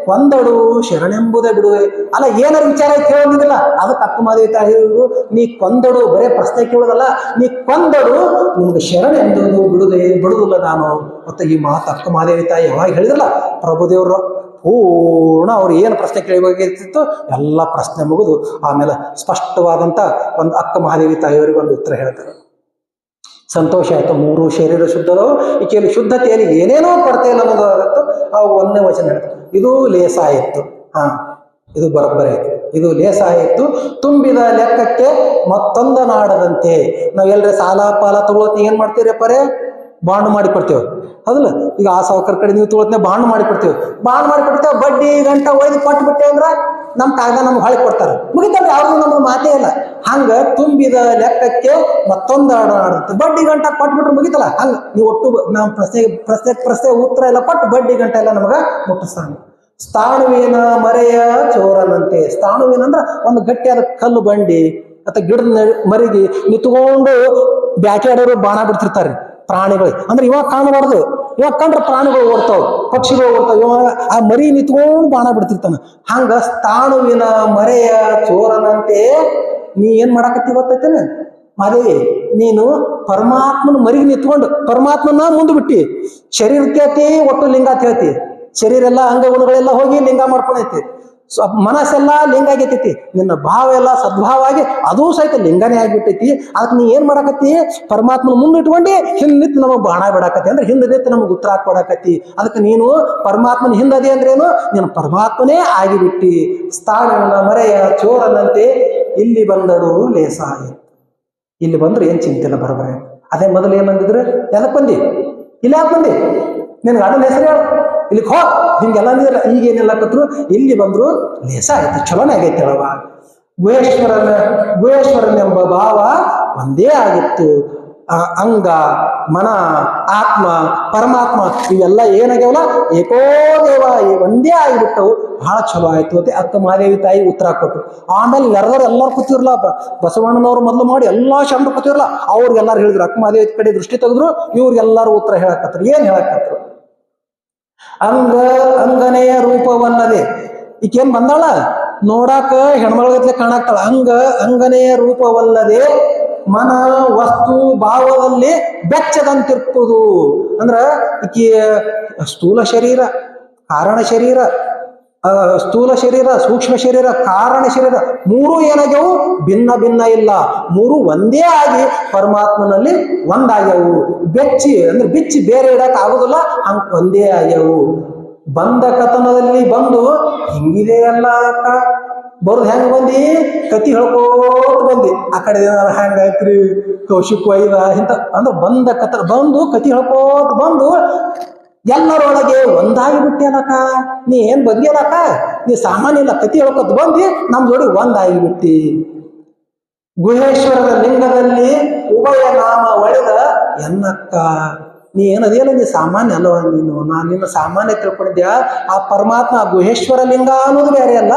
ಕೊಂದಡು ಶರಣೆಂಬುದೇ ಬಿಡುವೆ. ಅಲ್ಲ ಏನಾರ ವಿಚಾರ ಕೇಳೋದಿಲ್ಲ. ಅದಕ್ಕೆ ಅಕ್ಕ ಮಾದೇವಿ ತಾಯಿ ಹೇಳಿದ್ರು, ನೀ ಕೊಂದಡು, ಬರೇ ಪ್ರಶ್ನೆ ಕೇಳೋದಲ್ಲ, ನೀ ಕೊಂದಡು ನಿಮ್ಗೆ ಶರಣ ಎಂಬುದು ಬಿಡುದಿಲ್ಲ ನಾನು. ಮತ್ತೆ ಈ ಮಾತು ಅಕ್ಕ ಮಾದೇವಿ ತಾಯಿ ಯಾವಾಗ ಹೇಳಿದ್ರಲ್ಲ, ಪ್ರಭುದೇವರು ಪೂರ್ಣ ಅವ್ರು ಏನು ಪ್ರಶ್ನೆ ಕೇಳಬೇಕಾಗಿತ್ತು ಎಲ್ಲ ಪ್ರಶ್ನೆ ಮುಗಿದು ಆಮೇಲೆ ಸ್ಪಷ್ಟವಾದಂತ ಒಂದು ಅಕ್ಕ ಮಹಾದೇವಿ ತಾಯಿಯವರಿಗೆ ಒಂದು ಉತ್ತರ ಹೇಳ್ತಾರೆ. ಸಂತೋಷ ಆಯ್ತು. ಮೂರು ಶರೀರ ಶುದ್ಧದೋ ಈಕೆಯಲ್ಲಿ ಶುದ್ಧತೆಯಲ್ಲಿ ಏನೇನೋ ಕೊರತೆ ಇಲ್ಲ ಅನ್ನೋದಾಗತ್ತು. ಅವು ಒಂದೇ ವಚನ ಹೇಳ್ತು, ಇದು ಲೇಸಾಯಿತು. ಇದು ಬರೋಬ್ಬರಿ ಆಯ್ತು, ಇದು ಲೇಸಾಯಿತು. ತುಂಬಿದ ಲೆಕ್ಕಕ್ಕೆ ಮತ್ತೊಂದ ನಾಡದಂತೆ. ನಾವ್ ಎಲ್ರ ಸಾಲ ಪಾಲ ತಗೊಳತ್ ಏನ್ ಮಾಡ್ತೀರಿ ಪರೇ? ಬಾಂಡ್ ಮಾಡಿ ಕೊಡ್ತೇವೆ, ಹೌದಲ್ಲ? ಈಗ ಆ ಸಾವುಕಾರ ಕಡೆ ನೀವು ತಗೊಳತ್ನೆ ಬಾಂಡ್ ಮಾಡಿ ಕೊಡ್ತೇವೆ, ಬಡ್ಡಿ ಗಂಟ ಒಯ್ದು ಕೊಟ್ಟು ಬಿಟ್ಟೇವೆ ಅಂದ್ರ ನಮ್ ಕಾಯ್ದ ನಮ್ಗೆ ಹೊಳೆ ಕೊಡ್ತಾರೆ, ಮುಗಿತಾರೆ. ಯಾವ್ದು ನಮ್ಗೆ ಮಾತೇ ಇಲ್ಲ. ಹಂಗ ತುಂಬಿದ ಲೆಕ್ಕಕ್ಕೆ ಮತ್ತೊಂದು ಆಡುತ್ತೆ. ಬಡ್ಡಿ ಗಂಟ ಕೊಟ್ಬಿಟ್ರೆ ಮುಗಿತಲ್ಲ. ಹಂಗ ನೀವು ಒಟ್ಟು ನಾವು ಪ್ರಶ್ನೆ ಉತ್ತರ ಎಲ್ಲ ಕೊಟ್ಟು ಬಡ್ಡಿ ಗಂಟ ಎಲ್ಲ ನಮಗ ಮುಟ್ಟಿಸ್ತಾನೆ. ಸ್ಥಾಣುವಿನ ಮರೆಯ ಚೋರನಂತೆ. ಸ್ಥಾಣುವಿನಂದ್ರ ಒಂದು ಗಟ್ಟಿಯಾದ ಕಲ್ಲು ಬಂಡಿ ಅಥವಾ ಗಿಡದ ಮರಿಗೆ ನಿಂತ್ಕೊಂಡು ಬ್ಯಾಟಿ ಆಡೋರು ಬಾಣ ಬಿಡ್ತಿರ್ತಾರೆ ಪ್ರಾಣಿಗಳು. ಅಂದ್ರೆ ಇವಾಗ ಕಾಣಬಾರ್ದು, ಇವಾಗ ಕಂಡ್ರೆ ಪ್ರಾಣಿಗಳು ಓಡ್ತಾವ, ಪಕ್ಷಿಗಳು ಓಡ್ತಾವ. ಇವಾಗ ಆ ಮರಿ ನಿಂತ್ಕೊಂಡು ಬಾಣ ಬಿಡ್ತಿರ್ತಾನ. ಹಂಗ ಸ್ಥಾಣುವಿನ ಮರೆಯ ಚೋರನಂತೆ ನೀ ಏನ್ ಮಾಡಾಕತ್ತಿ ಗೊತ್ತೈತೇನೆ ಮಾದೇವಿ? ನೀನು ಪರಮಾತ್ಮನ ಮರಿಗೆ ನಿಂತ್ಕೊಂಡು ಪರಮಾತ್ಮನ ಮುಂದೆ ಬಿಟ್ಟಿ ಶರೀರ ಕೇಳ್ತಿ, ಒಟ್ಟು ಲಿಂಗ ಹೇಳ್ತಿ. ಶರೀರ ಎಲ್ಲ ಅಂಗಗುಣಗಳೆಲ್ಲ ಹೋಗಿ ಲಿಂಗ ಮಾಡ್ಕೊಂಡೈತಿ, ಮನಸ್ಸೆಲ್ಲ ಲಿಂಗ ಆಗೈತೈತಿ. ನಿನ್ನ ಭಾವ ಎಲ್ಲ ಸದ್ಭಾವ ಆಗಿ ಅದೂ ಸಹಿತ ಲಿಂಗನೇ ಆಗಿಬಿಟ್ಟೈತಿ. ಅದಕ್ಕೆ ನೀ ಏನ್ ಮಾಡಾಕತ್ತಿ? ಪರಮಾತ್ಮನ ಮುಂದೆ ಇಟ್ಕೊಂಡು ಹಿಂದ್ ನಿಂತು ನಮಗ್ ಬಾಣ ಬಿಡಾಕತ್ತಿ. ಅಂದ್ರೆ ಹಿಂದೆ ನಿಂತು ನಮಗ್ ಉತ್ತರ ಹಾಕೊಡಾಕತ್ತಿ. ಅದಕ್ಕೆ ನೀನು ಪರಮಾತ್ಮನ ಹಿಂದದೆ ಅಂದ್ರೇನು? ನೀನು ಪರಮಾತ್ಮನೇ ಆಗಿಬಿಟ್ಟಿ. ಸ್ಥಾನವನ್ನ ಮರೆಯ ಚೋರನಂತೆ ಇಲ್ಲಿ ಬಂದಡು ಲೇಸಾಯ. ಇಲ್ಲಿ ಬಂದ್ರೆ ಏನ್ ಚಿಂತೆಲ್ಲ ಬರಬರ. ಅದೇ ಮೊದಲು ಏನಂದಿದ್ರೆ ಎದಕ್ ಬಂದಿ? ಇಲ್ಲಿ ಯಾಕೆ ಬಂದಿ? ನಿನ್ಗೆ ಅಣ್ಣನ ಹೆಸರು ಹೇಳು, ಇಲ್ಲಿಗೆ ಹೋ, ಹಿಂಗೆಲ್ಲ ಅಂದಿರಲ್ಲ. ಈಗ ಏನಿಲ್ಲಕತ್ರು ಇಲ್ಲಿ ಬಂದ್ರು ಲೇಸ ಆಯ್ತು, ಚಲೋನೇ ಆಗೈತೆ ಹೇಳವ. ಗುಹೇಶ್ವರನೆಂಬ ಭಾವ ಒಂದೇ ಆಗಿತ್ತು. ಅಂಗ ಮನ ಆತ್ಮ ಪರಮಾತ್ಮ ಇವೆಲ್ಲ ಏನಾಗ್ಯಾವಲ್ಲ ಏಕೋ ದೇವ ಒಂದೇ ಆಗಿಬಿಟ್ಟವು. ಬಹಳ ಚಲೋ ಆಯ್ತು ಅಂತ ಅಕ್ಕ ಮಹಾದೇವಿ ತಾಯಿ ಉತ್ತರ ಕೊಟ್ಟರು. ಆಮೇಲೆ ಎಲ್ಲರೂ ಕೂತಿರ್ಲ, ಬಸವಣ್ಣನವ್ರು ಮೊದಲು ಮಾಡಿ ಎಲ್ಲಾ ಶರಣರು ಕೂತಿರ್ಲ, ಅವ್ರಿಗೆಲ್ಲಾರು ಹೇಳಿದ್ರು. ಅಕ್ಕ ಮಹಾದೇವಿ ಕಡೆ ದೃಷ್ಟಿ ತೆಗೆದ್ರು, ಇವ್ರಿಗೆಲ್ಲಾರು ಉತ್ತರ ಹೇಳಕತ್ರು. ಏನ್ ಹೇಳಕತ್ರು? ಅಂಗನೆಯ ರೂಪವಲ್ಲದೆ. ಈಕೇನ್ ಬಂದಾಳ ನೋಡಾಕ ಹೆಣ್ಮಳಗತ್ಲೆ ಕಾಣಾಕ್ತಾಳ. ಅಂಗನೆಯ ರೂಪವಲ್ಲದೆ ಮನ ವಸ್ತು ಭಾವದಲ್ಲಿ ಬೆಚ್ಚದಂತಿರ್ಪುದು. ಅಂದ್ರ ಈಕಿ ಸ್ಥೂಲ ಶರೀರ, ಕಾರಣ ಶರೀರ, ಸ್ಥೂಲ ಶರೀರ, ಸೂಕ್ಷ್ಮ ಶರೀರ, ಕಾರಣ ಶರೀರ ಮೂರು ಏನಾಗ್ಯವು? ಭಿನ್ನ ಭಿನ್ನ ಇಲ್ಲ, ಮೂರು ಒಂದೇ ಆಗಿ ಪರಮಾತ್ಮನಲ್ಲಿ ಒಂದಾಗ್ಯವು. ಬಿಚ್ಚಿ ಬೇರೆ ಇಡಕ್ ಆಗುದಿಲ್ಲ, ಹಂಗ ಒಂದೇ ಆಗ್ಯವು. ಬಂದ ಕಥನದಲ್ಲಿ ಬಂದು ಹಿಂಗಿದೆ ಅಲ್ಲ ಅಕ್ಕ, ಬರೋದು ಹೆಂಗ್ ಬಂದಿ? ಕತಿ ಹೇಳ್ಕೋತ ಬಂದಿ. ಆ ಕಡೆ ಹೆಂಗಾಯ್ತ್ರಿ ಕೌಶಿಕ್ ವೈದ ಇಂತ ಅಂದ್ರೆ ಬಂದ ಕಥನ ಬಂದು ಕತಿ ಹೇಳ್ಕೋತ ಬಂದು ಎಲ್ಲರೊಳಗೆ ಒಂದಾಗಿ ಬಿಟ್ಟಿಯಲ್ಲಕ್ಕ. ನೀ ಏನ್ ಬಂದಿಯಲ್ಲಕ್ಕ, ನೀ ಸಾಮಾನ್ಯ ಇಲ್ಲ, ಕತಿ ಹೇಳ್ಕೊತ ಬಂದಿ ನಮ್ ಜೋಡಿ ಒಂದಾಗಿ ಬಿಟ್ಟಿ. ಗುಹೇಶ್ವರದ ಲಿಂಗದಲ್ಲಿ ಉಭಯ ನಾಮ ಒಡೆದ ಎನ್ನಕ್ಕ. ನೀ ಏನದೇನ, ನೀ ಸಾಮಾನ್ಯ ಅಲ್ಲವ. ನಾನು ನಿನ್ನ ಸಾಮಾನ್ಯ ತಿಳ್ಕೊಂಡಿದ್ಯಾ. ಆ ಪರಮಾತ್ಮ ಗುಹೇಶ್ವರ ಲಿಂಗ ಅನ್ನೋದು ಬೇರೆ ಅಲ್ಲ,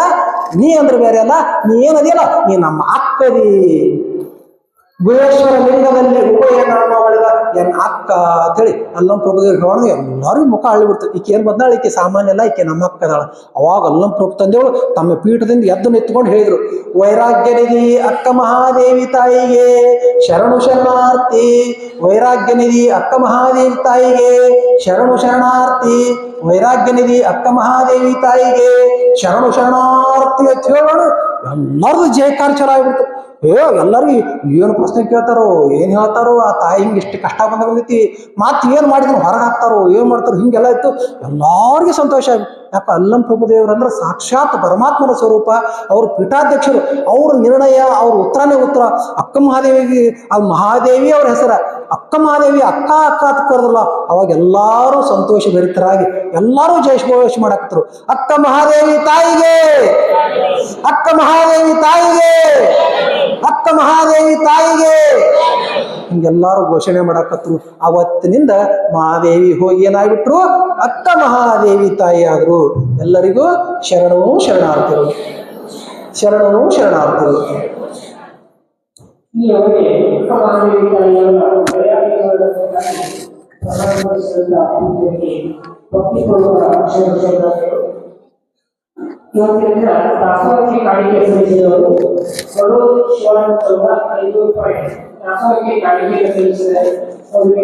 ನೀ ಅಂದ್ರೆ ಬೇರೆ ಅಲ್ಲ. ನೀ ಏನದಿಲ್ಲ, ನೀ ನಮ್ಮ ಅಕ್ಕದಿ. ಗುಹೇಶ್ವರ ಲಿಂಗದಲ್ಲಿ ಉಭಯ ನಾಮ ಒಡೆದ ಎನ್ ಅಕ್ಕ ಅಂತೇಳಿ ಅಲ್ಲಂ ಪ್ರಭುದೇವ್ರು ಹೇಳೋಣ. ಎಲ್ಲರಿಗೂ ಮುಖ ಅಳ್ಳಿಬಿಡ್ತದೆ. ಈಕೆ ಏನ್ ಬಂದಾಳ, ಈಕೆ ಸಾಮಾನ್ಯ ಅಲ್ಲ, ಈಕೆ ನಮ್ಮ ಅಕ್ಕದಾಳ. ಅವಾಗ ಅಲ್ಲಂ ಪ್ರಭು ತಂದೆಗಳು ತಮ್ಮ ಪೀಠದಿಂದ ಎದ್ದು ನಿಂತ್ಕೊಂಡು ಹೇಳಿದ್ರು, ವೈರಾಗ್ಯ ನಿಧಿ ಅಕ್ಕ ಮಹಾದೇವಿ ತಾಯಿಗೆ ಶರಣು ಶರಣಾರ್ಥಿ. ವೈರಾಗ್ಯ ನಿಧಿ ಅಕ್ಕ ಮಹಾದೇವಿ ತಾಯಿಗೆ ಶರಣು ಶರಣಾರ್ಥಿ. ವೈರಾಗ್ಯ ನಿಧಿ ಅಕ್ಕ ಮಹಾದೇವಿ ತಾಯಿಗೆ ಶರಣು ಶರಣಾರ್ಥಿ ಅಂತ ಹೇಳೋಣ. ಎಲ್ಲರದು ಜಯಕಾರ ಚಲೋ ಆಗ್ಬಿಡ್ತು. ಎಲ್ಲರಿಗೂ ಏನು ಪ್ರಶ್ನೆ ಕೇಳ್ತಾರೋ, ಏನ್ ಹೇಳ್ತಾರೋ, ಆ ತಾಯಿ ಹಿಂಗೆ ಇಷ್ಟು ಕಷ್ಟ ಬಂದೈತಿ, ಮಾತು ಏನ್ ಮಾಡಿದ್ರು ಹೊರಗೆ ಹಾಕ್ತಾರೋ, ಏನ್ ಮಾಡ್ತಾರೋ, ಹಿಂಗೆಲ್ಲ ಇತ್ತು. ಎಲ್ಲರಿಗೂ ಸಂತೋಷ ಆಗ್ಬಿಟ್ಟು. ಯಾಕ ಅಲ್ಲಂ ಪ್ರಭುದೇವರಂದ್ರೆ ಸಾಕ್ಷಾತ್ ಪರಮಾತ್ಮನ ಸ್ವರೂಪ. ಅವ್ರ ಪೀಠಾಧ್ಯಕ್ಷರು, ಅವ್ರ ನಿರ್ಣಯ, ಅವ್ರ ಉತ್ತರನೇ ಉತ್ತರ. ಅಕ್ಕ ಮಹಾದೇವಿಗೆ ಅದು ಮಹಾದೇವಿ ಅವ್ರ ಹೆಸರ. ಅಕ್ಕ ಮಹಾದೇವಿ ಅಕ್ಕ ಅಕ್ಕ ಅಂತ ಕರೆದ್ರಲ್ಲ, ಅವಾಗ ಎಲ್ಲಾರು ಸಂತೋಷ ಭರಿತರಾಗಿ ಎಲ್ಲಾರು ಜಯಘೋಷ ಮಾಡಾಕತ್ರು. ಅಕ್ಕ ಮಹಾದೇವಿ ತಾಯಿಗೆ, ಅಕ್ಕ ಮಹಾದೇವಿ ತಾಯಿಗೆ, ಅಕ್ಕ ಮಹಾದೇವಿ ತಾಯಿಗೆ ಹಿಂಗೆಲ್ಲಾರು ಘೋಷಣೆ ಮಾಡಾಕತ್ರು. ಅವತ್ತಿನಿಂದ ಮಹಾದೇವಿ ಹೋಗಿ ಏನಾಗ್ಬಿಟ್ರು, ಅಕ್ಕ ಮಹಾದೇವಿ ತಾಯಿ ಆದ್ರು. ಎಲ್ಲರಿಗೂ ಶರಣವೂ ಶರಣಾರ್ಥಿಗಳು, ಶರಣವೂ ಶರಣಾರ್ಥಿಗಳು. ಈ ಅವರಿಗೆ ಮಹಾದೇವಿ ತಾಯಿಯವರ ಇವತ್ತಿನ ದಾಸೋಹಕ್ಕೆ ಕಾಣಿಕೆ ಸಲ್ಲಿಸಿದವರು ಶಿವಾನಂದ 5 ರೂಪಾಯಿ ದಾಸೋಹಕ್ಕೆ ಕಾಣಿಕೆ ಸಲ್ಲಿಸಿದ್ದಾರೆ. ಅವರಿಗೆ